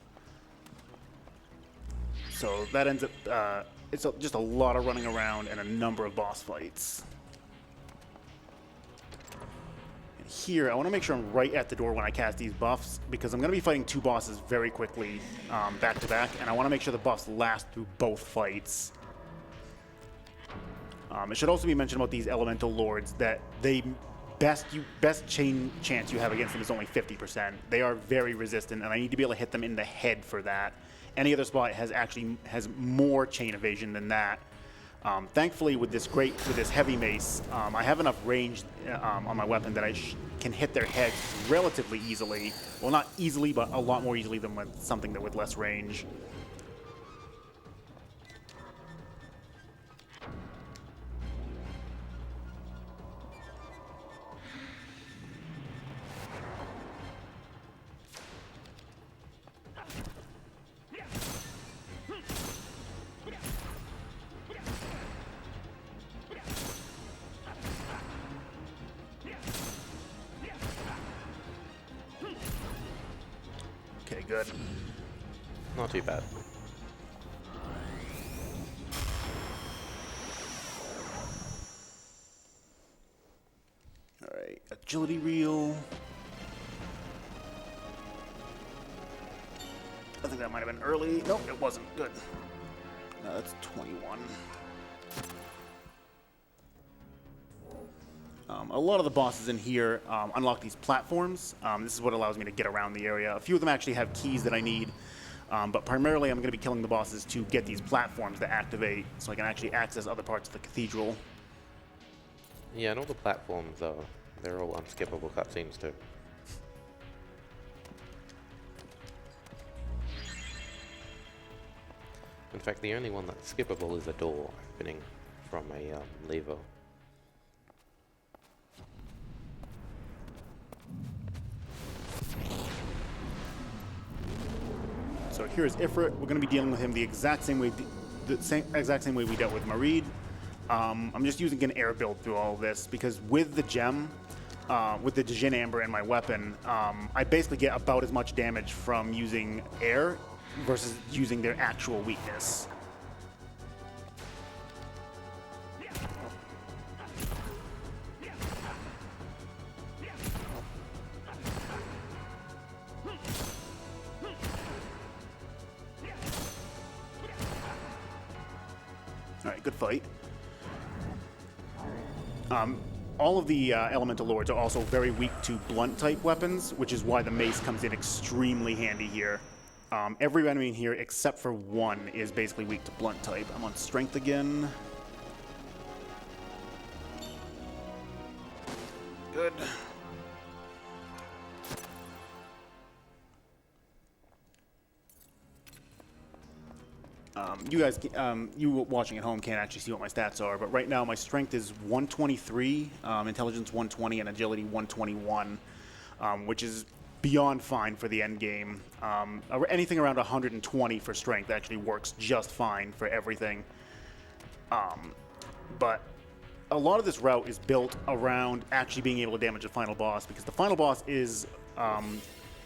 So that ends up, it's just a lot of running around and a number of boss fights. And here, I want to make sure I'm right at the door when I cast these buffs, because I'm going to be fighting 2 bosses very quickly, back to back, and I want to make sure the buffs last through both fights. It should also be mentioned about these elemental lords that they best chance you have against them is only 50%. They are very resistant, and I need to be able to hit them in the head for that. Any other spot has more chain evasion than that. Thankfully, with this heavy mace, I have enough range on my weapon that I can hit their heads relatively easily. Well, not easily, but a lot more easily than with something with less range. Okay, good. Not too bad. All right, agility reel. I think that might have been early. Nope, it wasn't. Good. No, that's 21. A lot of the bosses in here unlock these platforms. This is what allows me to get around the area. A few of them actually have keys that I need, but primarily I'm going to be killing the bosses to get these platforms to activate so I can actually access other parts of the cathedral. Yeah, and all the platforms, they're all unskippable cutscenes too. In fact, the only one that's skippable is a door opening from a lever. So here's Ifrit. We're going to be dealing with him the exact same way, we dealt with Marid. I'm just using an air build through all of this because with the gem, with the Djinn Amber and my weapon, I basically get about as much damage from using air versus using their actual weakness. All right, good fight. All of the elemental lords are also very weak to blunt type weapons, which is why the mace comes in extremely handy here. Every enemy in here except for one is basically weak to blunt type. I'm on strength again. Good. You guys, you watching at home can't actually see what my stats are, but right now my strength is 123, intelligence 120, and agility 121, which is beyond fine for the end game. Anything around 120 for strength actually works just fine for everything. But a lot of this route is built around actually being able to damage the final boss, because the final boss is,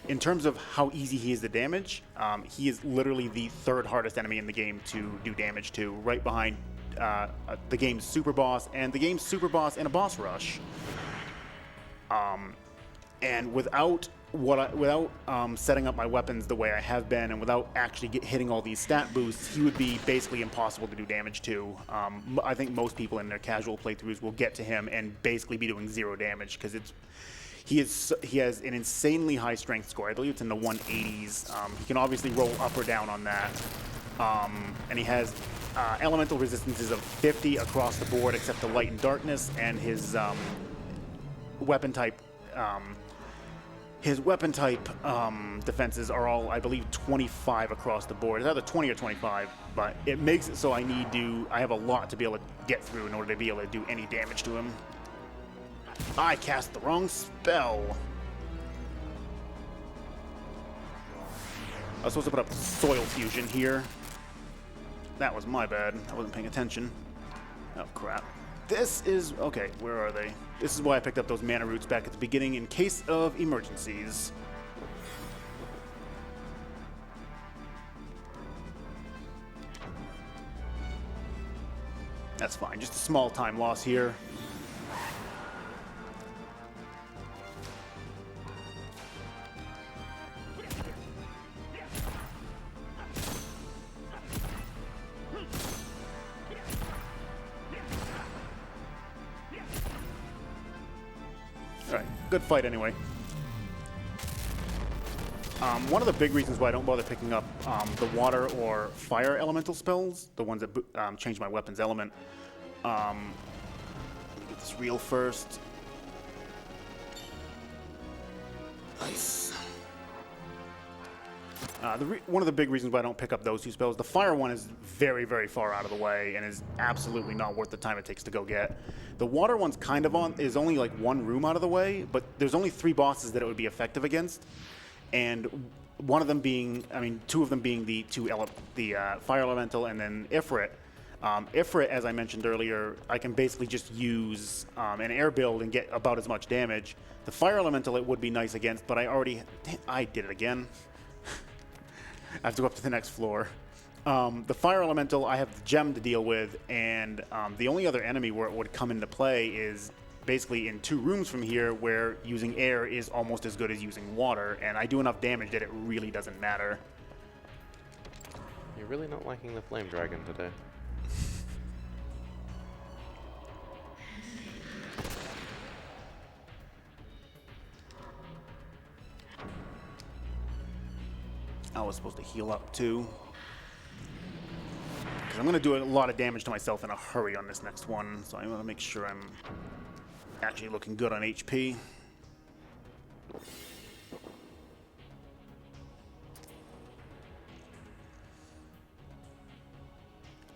in terms of how easy he is to damage, he is literally the third hardest enemy in the game to do damage to, right behind the game's super boss and the game's super boss in a boss rush. And without setting up my weapons the way I have been, and without actually hitting all these stat boosts, he would be basically impossible to do damage to. I think most people in their casual playthroughs will get to him and basically be doing 0 damage, because he has an insanely high strength score. I believe it's in the 180s. He can obviously roll up or down on that. And he has elemental resistances of 50 across the board except to light and darkness, and his weapon type defenses are all, I believe, 25 across the board. It's either 20 or 25, but it makes it so I have a lot to be able to get through in order to be able to do any damage to him. I cast the wrong spell. I was supposed to put up soil fusion here. That was my bad. I wasn't paying attention. Oh, crap. This is... Okay, where are they? This is why I picked up those mana roots back at the beginning in case of emergencies. That's fine. Just a small time loss here. Alright, good fight anyway. One of the big reasons why I don't bother picking up the water or fire elemental spells, the ones that change my weapon's element. Let me get this reel first. Nice. One of the big reasons why I don't pick up those two spells, the fire one is very, very far out of the way and is absolutely not worth the time it takes to go get. The water one's kind of on, is only like one room out of the way, but there's only 3 bosses that it would be effective against. And one of them being, I mean, 2 of them being the fire elemental and then Ifrit. Ifrit, as I mentioned earlier, I can basically just use an air build and get about as much damage. The fire elemental it would be nice against, but I did it again. I have to go up to the next floor. The fire elemental, I have the gem to deal with, and the only other enemy where it would come into play is basically in 2 rooms from here where using air is almost as good as using water, and I do enough damage that it really doesn't matter. You're really not liking the flame dragon today. I was supposed to heal up too, because I'm going to do a lot of damage to myself in a hurry on this next one, so I want to make sure I'm actually looking good on HP.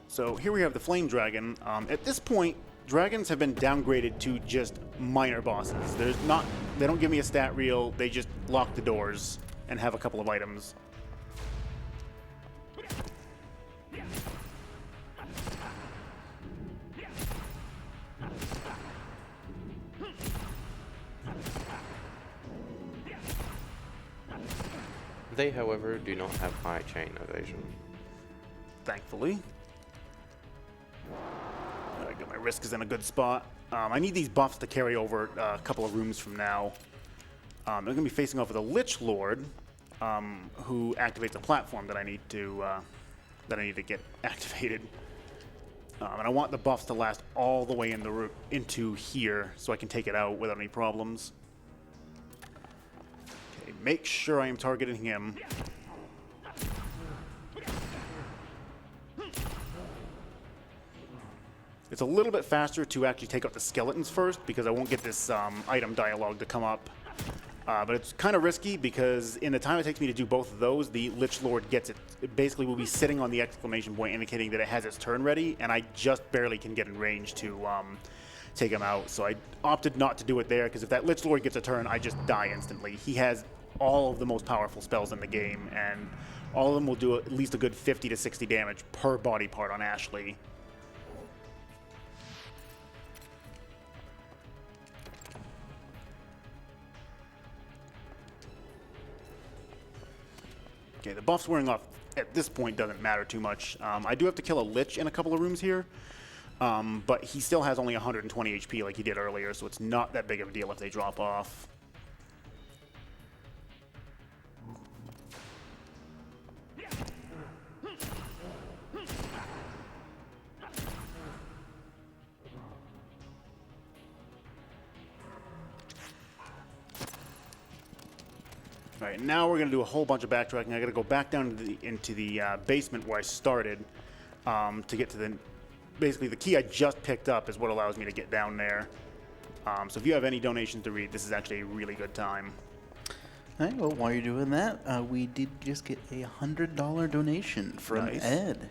So here we have the Flame Dragon. At this point, dragons have been downgraded to just minor bosses. They don't give me a stat reel, they just lock the doors and have a couple of items. They, however, do not have high chain evasion. Thankfully. Alright, good. My risk is in a good spot. I need these buffs to carry over a couple of rooms from now. I'm going to be facing off with a Lich Lord, who activates a platform that I need to get activated. And I want the buffs to last all the way into here, so I can take it out without any problems. Okay, make sure I am targeting him. It's a little bit faster to actually take out the skeletons first, because I won't get this item dialogue to come up. But it's kind of risky, because in the time it takes me to do both of those, the Lich Lord gets it. It basically will be sitting on the exclamation point indicating that it has its turn ready, and I just barely can get in range to take him out. So I opted not to do it there, because if that Lich Lord gets a turn, I just die instantly. He has all of the most powerful spells in the game, and all of them will do at least a good 50 to 60 damage per body part on Ashley. Okay, the buffs wearing off at this point doesn't matter too much. I do have to kill a Lich in a couple of rooms here, but he still has only 120 HP like he did earlier, so it's not that big of a deal if they drop off. All right, now we're going to do a whole bunch of backtracking. I got to go back down into the basement where I started to get to basically the key I just picked up is what allows me to get down there. So if you have any donations to read, this is actually a really good time. All right, well, while you're doing that, we did just get a $100 donation from Nice. Ed.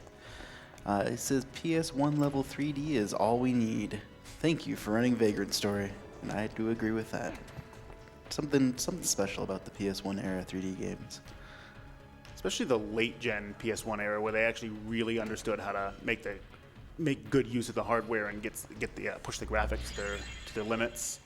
It says PS1 level 3D is all we need. Thank you for running Vagrant Story. And I do agree with that. Something special about the PS1 era 3D games. Especially the late-gen PS1 era, where they actually really understood how to make good use of the hardware and push the graphics to their limits.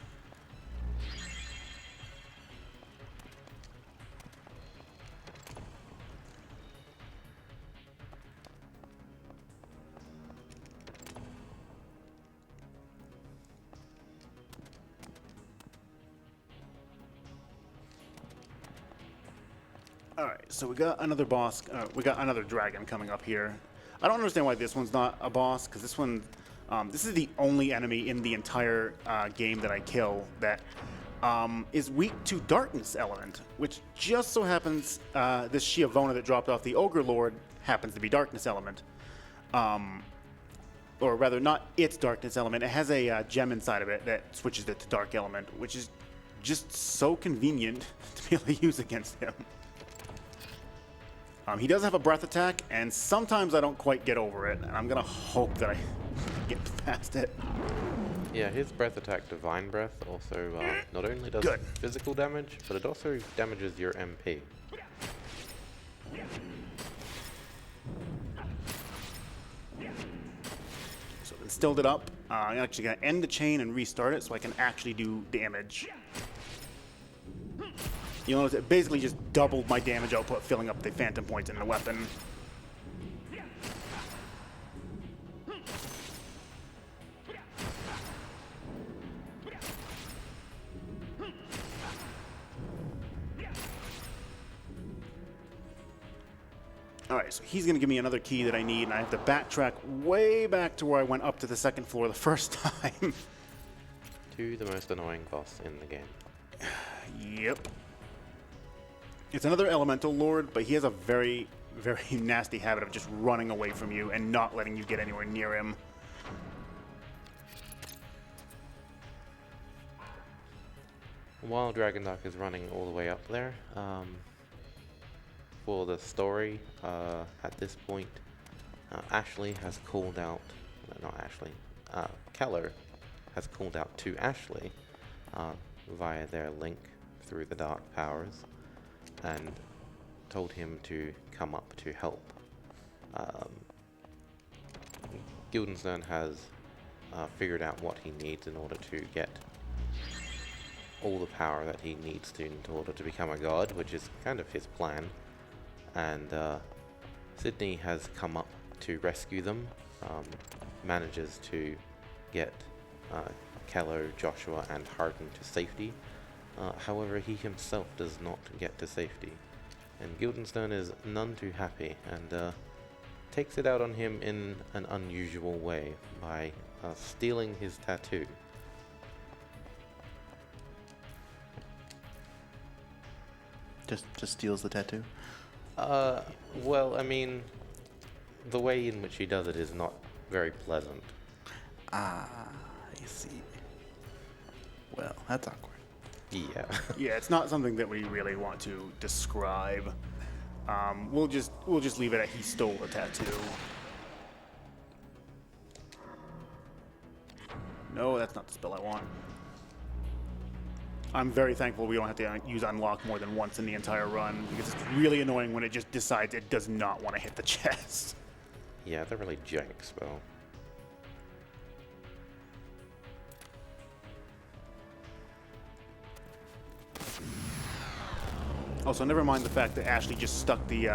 All right, so we got another boss. We got another dragon coming up here. I don't understand why this one's not a boss, because this one, this is the only enemy in the entire game that I kill that is weak to darkness element, which just so happens this Shiavona that dropped off the Ogre Lord happens to be darkness element. Or rather, not its darkness element. It has a gem inside of it that switches it to dark element, which is just so convenient to be able to use against him. He does have a breath attack, and sometimes I don't quite get over it, and I'm going to hope that I get past it. Yeah, his breath attack, Divine Breath, also not only does physical damage, but it also damages your MP. So I've instilled it up. I'm actually going to end the chain and restart it so I can actually do damage. You'll notice it basically just doubled my damage output, filling up the phantom points in the weapon. Alright, so he's going to give me another key that I need, and I have to backtrack way back to where I went up to the second floor the first time. To the most annoying boss in the game. Yep. It's another elemental lord, but he has a very, very nasty habit of just running away from you and not letting you get anywhere near him. While Dragondarch is running all the way up there, for the story, at this point, Ashley has called out, not Ashley, Keller has called out to Ashley via their link through the Dark Powers and told him to come up to help. Guildenstern has figured out what he needs in order to get all the power that he needs to in order to become a god, which is kind of his plan. And Sydney has come up to rescue them, manages to get Keller, Joshua, and Harden to safety. However, he himself does not get to safety, and Guildenstern is none too happy, and takes it out on him in an unusual way by stealing his tattoo. Just steals the tattoo? Well, I mean, the way in which he does it is not very pleasant. Ah, I see. Well, that's awkward. Yeah. Yeah, it's not something that we really want to describe. We'll just leave it at he stole the tattoo. No, that's not the spell I want. I'm very thankful we don't have to use unlock more than once in the entire run, because it's really annoying when it just decides it does not want to hit the chest. Yeah, they're really jank spell. Also, never mind the fact that Ashley just stuck the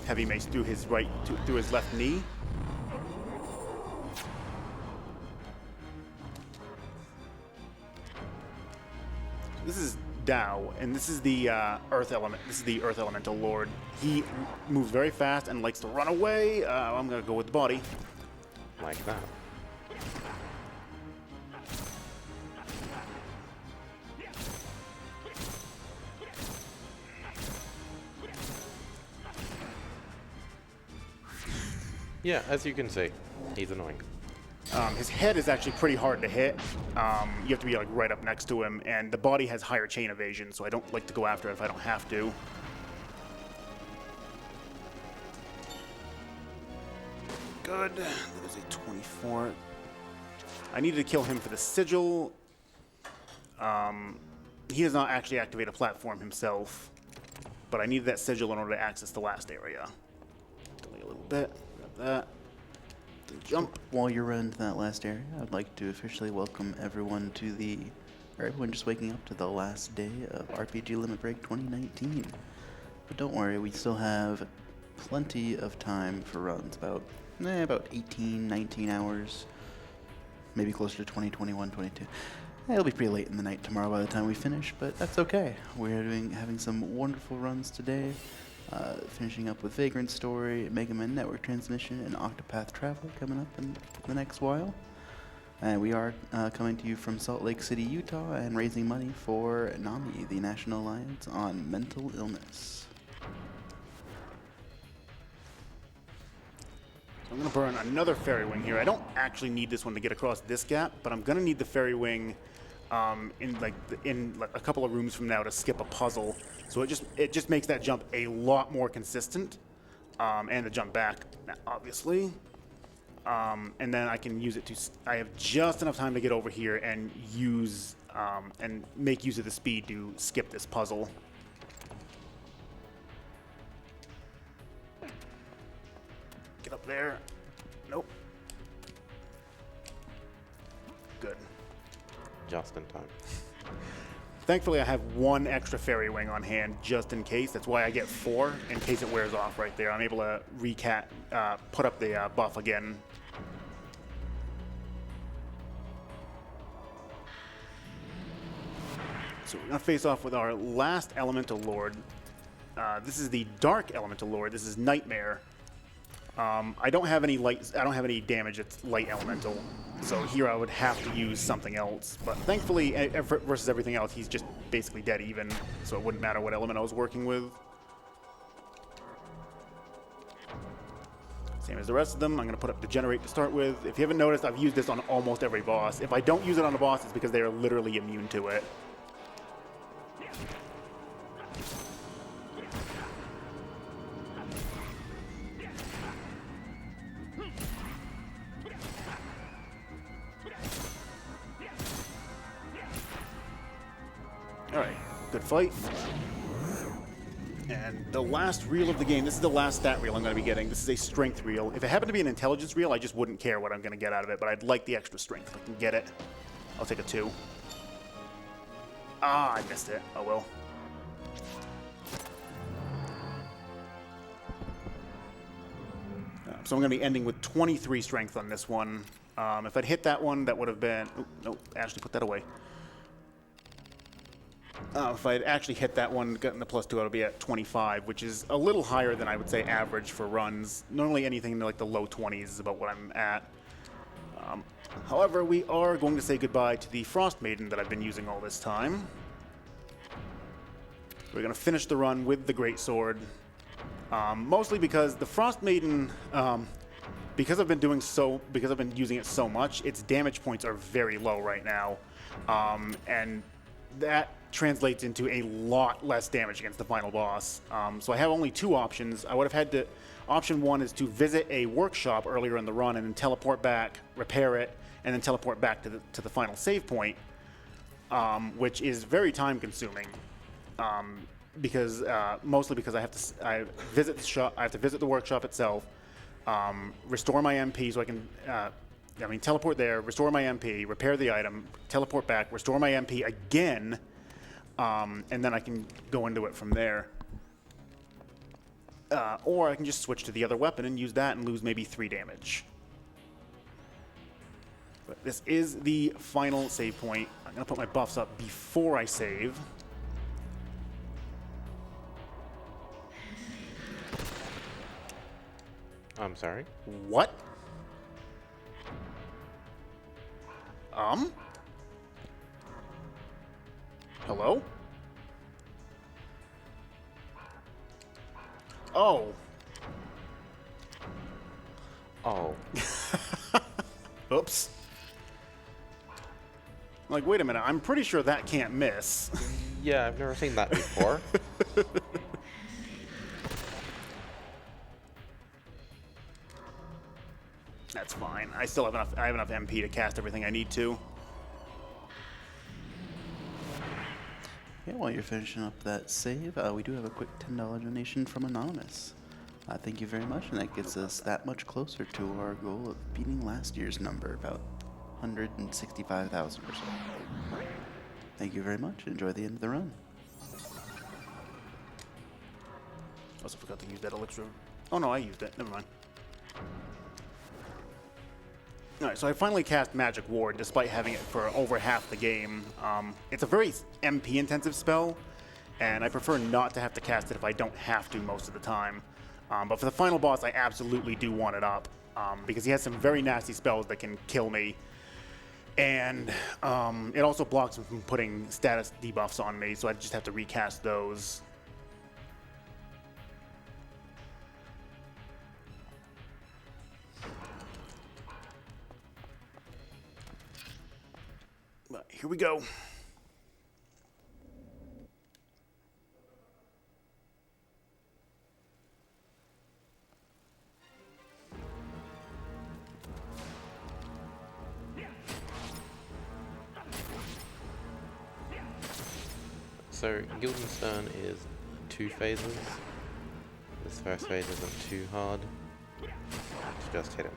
heavy mace through his through his left knee. This is Dao, and this is the Earth Element. This is the Earth Elemental Lord. He moves very fast and likes to run away. I'm gonna go with the body. Like that. Yeah, as you can see, he's annoying. His head is actually pretty hard to hit. You have to be like right up next to him, and the body has higher chain evasion, so I don't like to go after it if I don't have to. Good. That is a 24. I needed to kill him for the sigil. He does not actually activate a platform himself, but I needed that sigil in order to access the last area. Delay a little bit. Grab that. Jump. While you're running to that last area, I'd like to officially welcome everyone everyone just waking up to the last day of RPG Limit Break 2019. But don't worry, we still have plenty of time for runs, about 18, 19 hours, maybe closer to 20, 21, 22. It'll be pretty late in the night tomorrow by the time we finish, but that's okay. We're having some wonderful runs today. Finishing up with Vagrant Story, Mega Man Network Transmission, and Octopath Traveler coming up in the next while. And we are coming to you from Salt Lake City, Utah, and raising money for NAMI, the National Alliance on Mental Illness. So I'm going to burn another Fairy Wing here. I don't actually need this one to get across this gap, but I'm going to need the Fairy Wing in a couple of rooms from now to skip a puzzle. So it just makes that jump a lot more consistent, and the jump back, obviously. And then I can use it to. I have just enough time to get over here and use and make use of the speed to skip this puzzle. Get up there. Nope. Good. Just in time. Thankfully, I have one extra Fairy Wing on hand just in case. That's why I get 4 in case it wears off right there. I'm able to put up the buff again. So we're going to face off with our last Elemental Lord. This is the Dark Elemental Lord. This is Nightmare. I don't have any damage that's light elemental, so here I would have to use something else. But thankfully, versus everything else, he's just basically dead even, so it wouldn't matter what element I was working with. Same as the rest of them. I'm going to put up Degenerate to start with. If you haven't noticed, I've used this on almost every boss. If I don't use it on a boss, it's because they are literally immune to it. Alright, good fight. And the last reel of the game, this is the last stat reel I'm going to be getting. This is a strength reel. If it happened to be an intelligence reel, I just wouldn't care what I'm going to get out of it, but I'd like the extra strength. If I can get it, I'll take a 2. Ah, I missed it. Oh well. So I'm going to be ending with 23 strength on this one. If I'd hit that one, that would have been... Oh, no, Ashley, put that away. If I'd actually hit that one, gotten the +2, I would be at 25, which is a little higher than I would say average for runs. Normally anything in like the low 20s is about what I'm at. However, we are going to say goodbye to the Frost Maiden that I've been using all this time. We're going to finish the run with the Great Sword. Mostly because the Frost Maiden, because I've been using it so much, its damage points are very low right now. And that translates into a lot less damage against the final boss. So I have only 2 options. I would have had to... Option 1 is to visit a workshop earlier in the run and then teleport back, repair it, and then teleport back to the final save point, which is very time consuming. Mostly because I have to visit the shop. I have to visit the workshop itself, restore my MP so I can... teleport there, restore my MP, repair the item, teleport back, restore my MP again, and then I can go into it from there. Or I can just switch to the other weapon and use that and lose maybe 3 damage. But this is the final save point. I'm going to put my buffs up before I save. I'm sorry? What? Hello? Oh. Oh. Oops. Like, wait a minute, I'm pretty sure that can't miss. Yeah, I've never seen that before. That's fine. I still have enough. I have enough MP to cast everything I need to. Okay, while you're finishing up that save, we do have a quick $10 donation from Anonymous. Thank you very much, and that gets us that much closer to our goal of beating last year's number, about 165,000 or so. Thank you very much. Enjoy the end of the run. Also forgot to use that elixir. Oh no, I used it. Never mind. Alright, so I finally cast Magic Ward, despite having it for over half the game. It's a very MP-intensive spell, and I prefer not to have to cast it if I don't have to most of the time. But for the final boss, I absolutely do want it up, because he has some very nasty spells that can kill me. And it also blocks him from putting status debuffs on me, so I just have to recast those. But here we go. So Guildenstern is 2 phases. This first phase isn't too hard. Just hit him.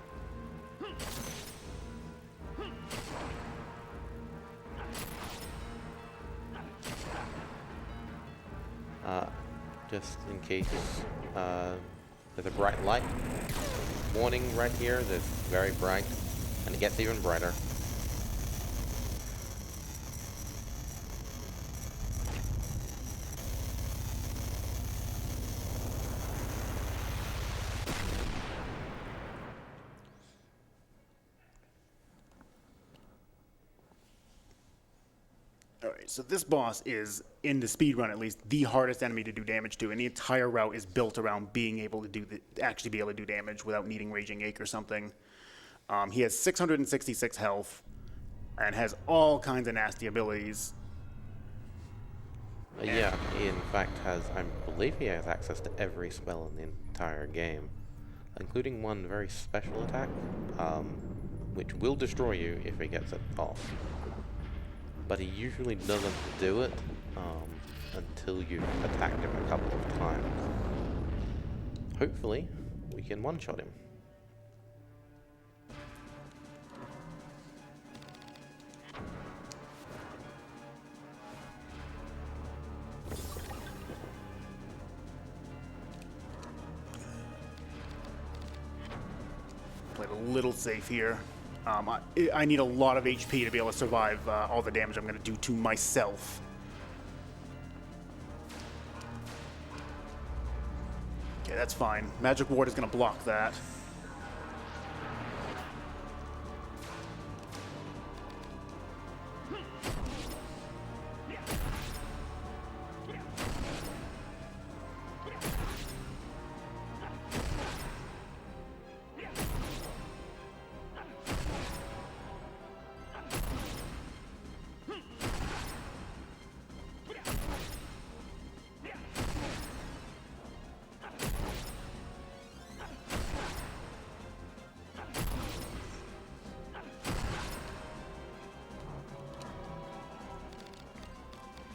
Just in case, there's a bright light. Warning right here, that's very bright, and it gets even brighter. Alright, so this boss is, in the speedrun at least, the hardest enemy to do damage to, and the entire route is built around being able to actually be able to do damage without needing Raging Ache or something. He has 666 health, and has all kinds of nasty abilities. Yeah, he in fact has, I believe he has access to every spell in the entire game, including one very special attack, which will destroy you if he gets it off. But he usually doesn't do it until you've attacked him a couple of times. Hopefully, we can one-shot him. Played a little safe here. I need a lot of HP to be able to survive all the damage I'm going to do to myself. Okay, that's fine. Magic Ward is going to block that.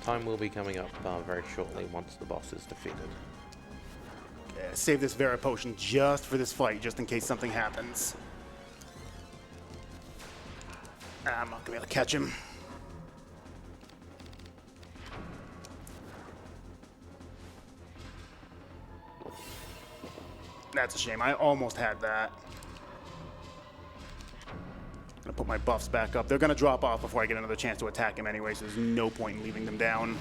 Time will be coming up very shortly once the boss is defeated. Okay, save this Vera Potion just for this fight, just in case something happens. I'm not going to be able to catch him. That's a shame. I almost had that. Gonna put my buffs back up. They're gonna drop off before I get another chance to attack him anyway, so there's no point in leaving them down.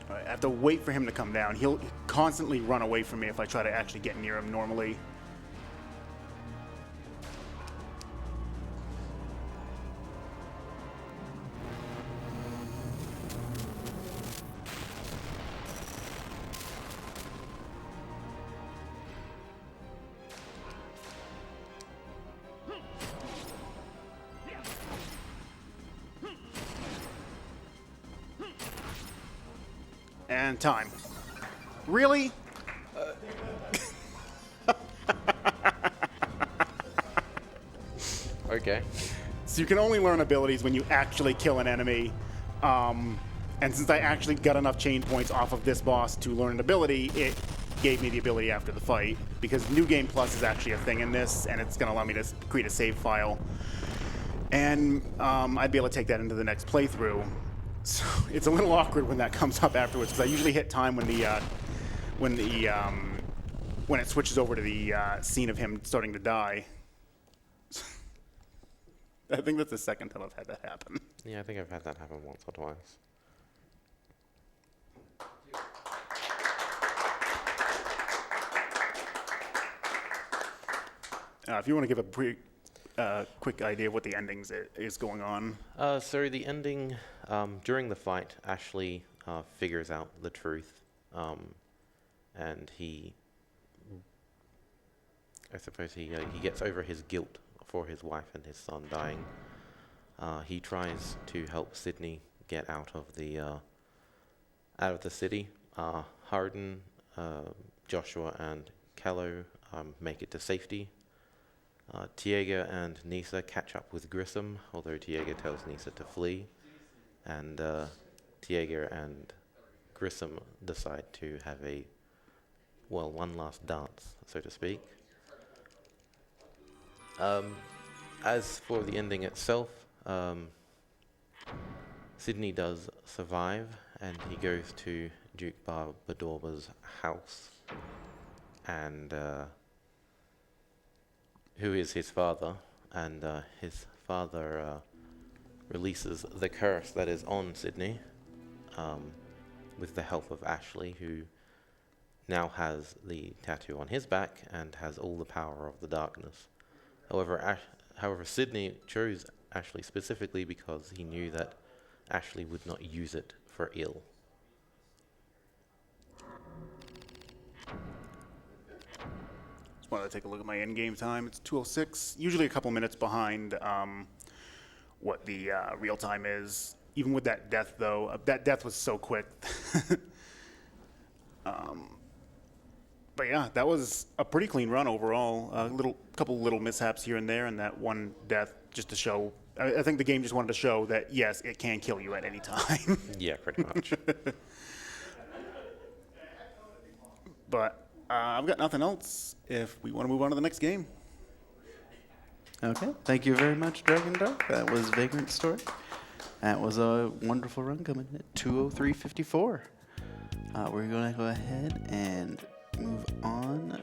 I have to wait for him to come down. He'll constantly run away from me if I try to actually get near him normally. And time. Really? Okay. So you can only learn abilities when you actually kill an enemy. And since I actually got enough chain points off of this boss to learn an ability, gave me the ability after the fight, because New Game Plus is actually a thing in this, and it's going to allow me to create a save file. And I'd be able to take that into the next playthrough. So it's a little awkward when that comes up afterwards, because I usually hit time when it switches over to the scene of him starting to die. I think that's the second time I've had that happen. Yeah, I think I've had that happen once or twice. If you want to give a quick idea of what the endings is going on. So the ending, during the fight, Ashley figures out the truth, and I suppose he gets over his guilt for his wife and his son dying. He tries to help Sydney get out of the city. Harden, Joshua, and Kello make it to safety. Tiega and Nisa catch up with Grissom, although Tiega tells Nisa to flee, and Tiega and Grissom decide to have one last dance, so to speak. As for the ending itself, Sydney does survive, and he goes to Duke Barbadorba's house, and who is his father, and his father releases the curse that is on Sydney, with the help of Ashley, who now has the tattoo on his back and has all the power of the darkness. However, Sydney chose Ashley specifically because he knew that Ashley would not use it for ill. Just wanted to take a look at my in-game time. It's 2:06, usually a couple minutes behind what the real time is. Even with that death, though, that death was so quick. But yeah, that was a pretty clean run overall. Couple little mishaps here and there, and that one death just to show. I think the game just wanted to show that yes, it can kill you at any time. Yeah, pretty much. But I've got nothing else. If we want to move on to the next game. Okay, thank you very much, Dragondarch. That was Vagrant Story. That was a wonderful run coming in at 2:03:54. We're going to go ahead and move on.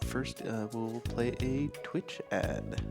First, we'll play a Twitch ad.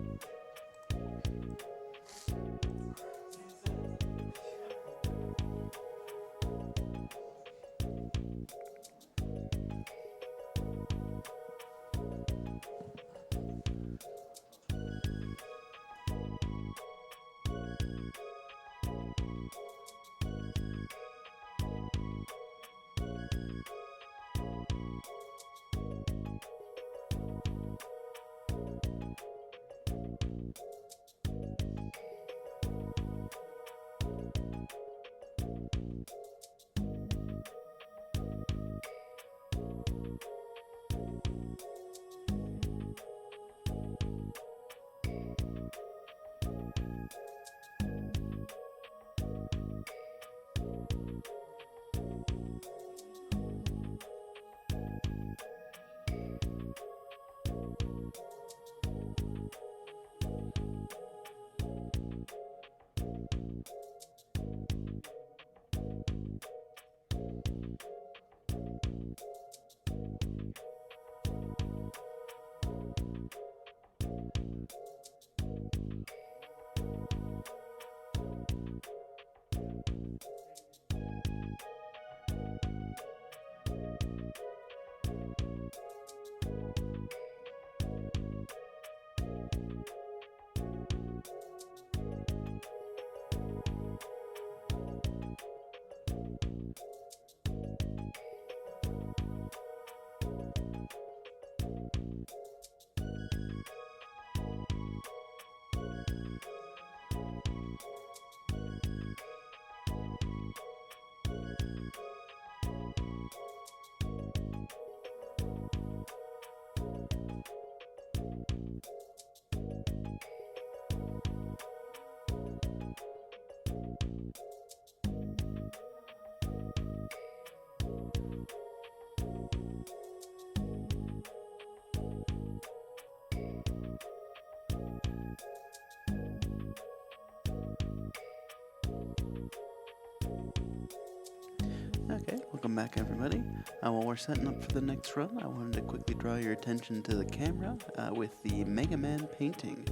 Okay, welcome back everybody. While we're setting up for the next run, I wanted to quickly draw your attention to the camera with the Mega Man painting.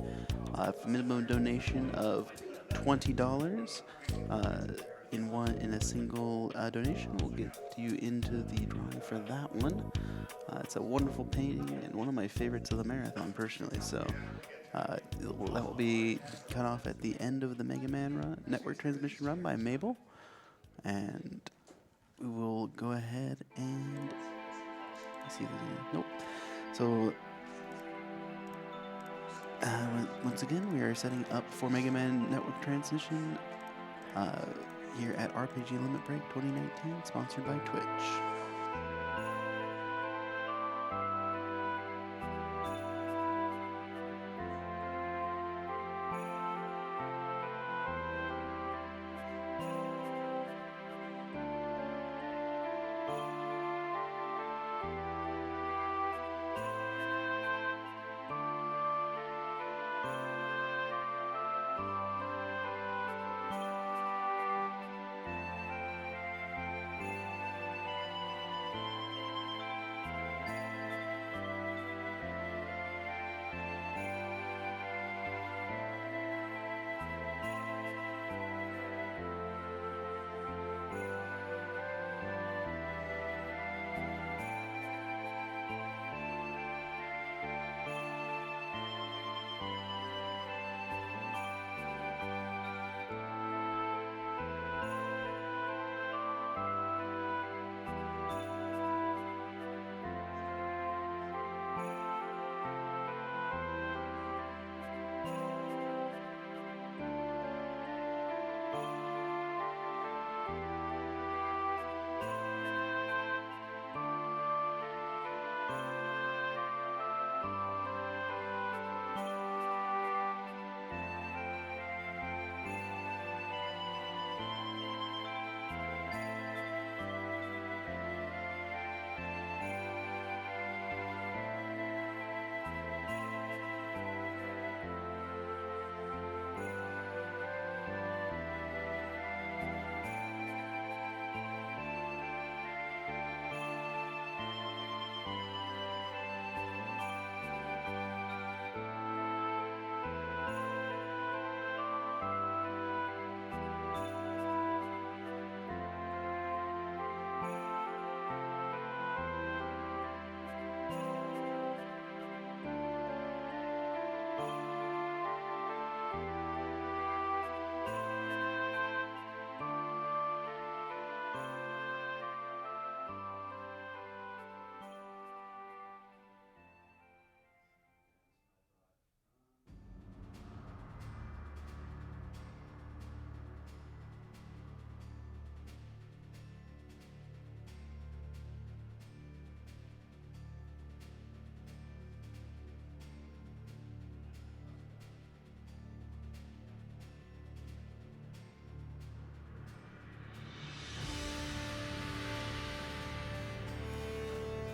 Minimum donation of $20 in a single donation will get you into the drawing for that one. It's a wonderful painting and one of my favorites of the marathon personally, so that will be cut off at the end of the Mega Man run, network transmission run by Mabel, and we will go ahead and see if there's any. Nope. So once again, we are setting up for Mega Man Network Transmission here at RPG Limit Break 2019, sponsored by Twitch.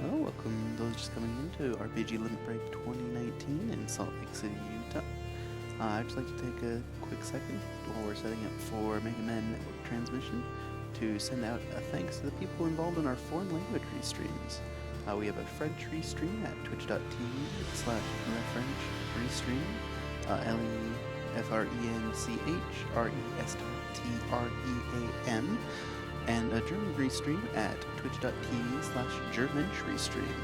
Well, welcome those just coming into RPG Limit Break 2019 in Salt Lake City, Utah. I'd just like to take a quick second while we're setting up for Mega Man Network Transmission to send out a thanks to the people involved in our foreign language restreams. We have a French restream at twitch.tv/French restream, LEFRENCHRESTREAM, and a German restream at twitch.tv/Germench restream.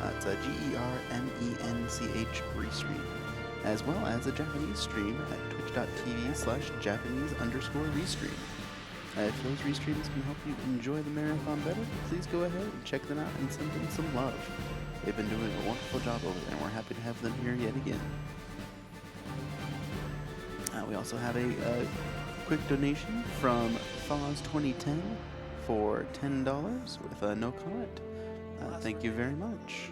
It's a GERMENCH restream, as well as a Japanese stream at twitch.tv/Japanese_restream. If those restreams can help you enjoy the marathon better, please go ahead and check them out and send them some love. They've been doing a wonderful job over there, and we're happy to have them here yet again. We also have a quick donation from Foz 2010 for $10 with no comment. Thank you very much.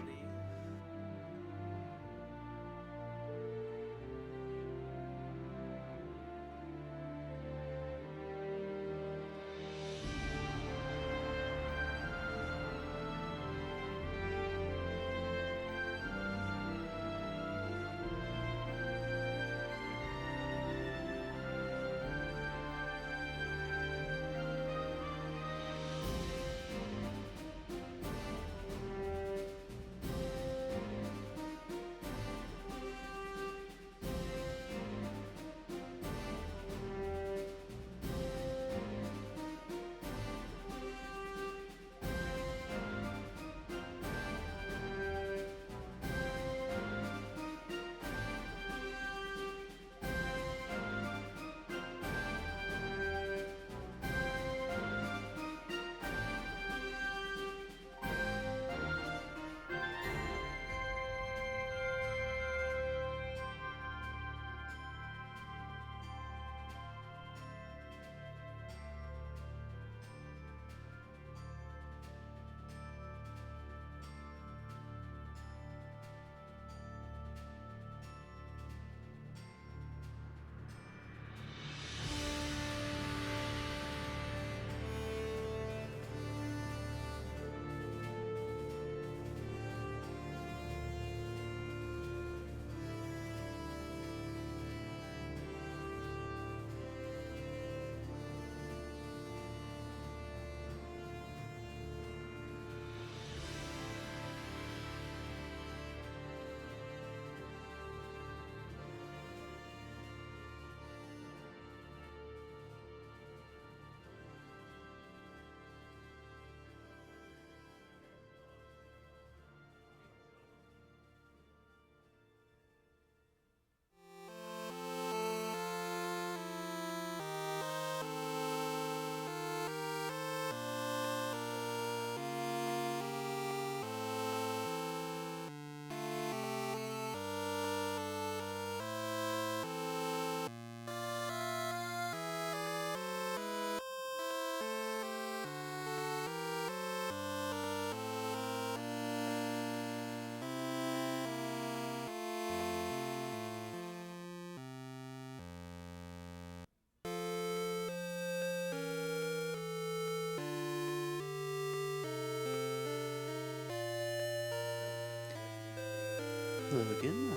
Hello again.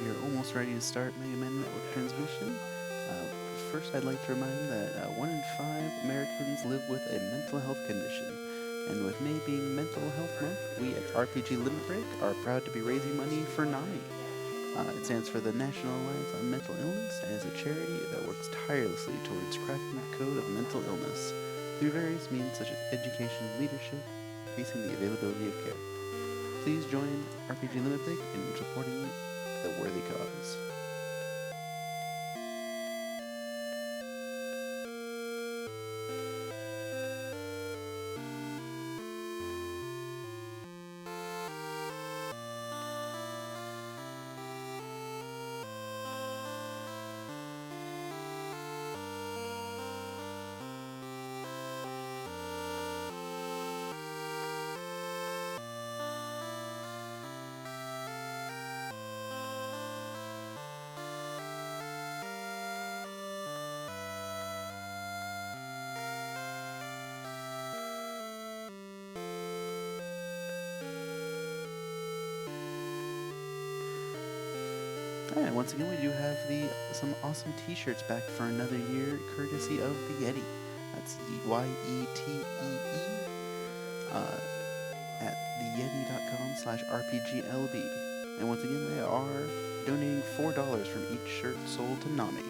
We are almost ready to start Mega Man Network transmission. First, I'd like to remind that 1 in 5 Americans live with a mental health condition. And with May being Mental Health Month, we at RPG Limit Break are proud to be raising money for NAMI. It stands for the National Alliance on Mental Illness and is a charity that works tirelessly towards cracking the code of mental illness through various means such as education and leadership, increasing the availability of care. Please join RPG Limit Break in supporting the worthy cause. And once again, we do have some awesome T-shirts back for another year, courtesy of the Yeti. That's YETEE at theyeti.com/RPGLB. And once again, they are donating $4 from each shirt sold to NAMI.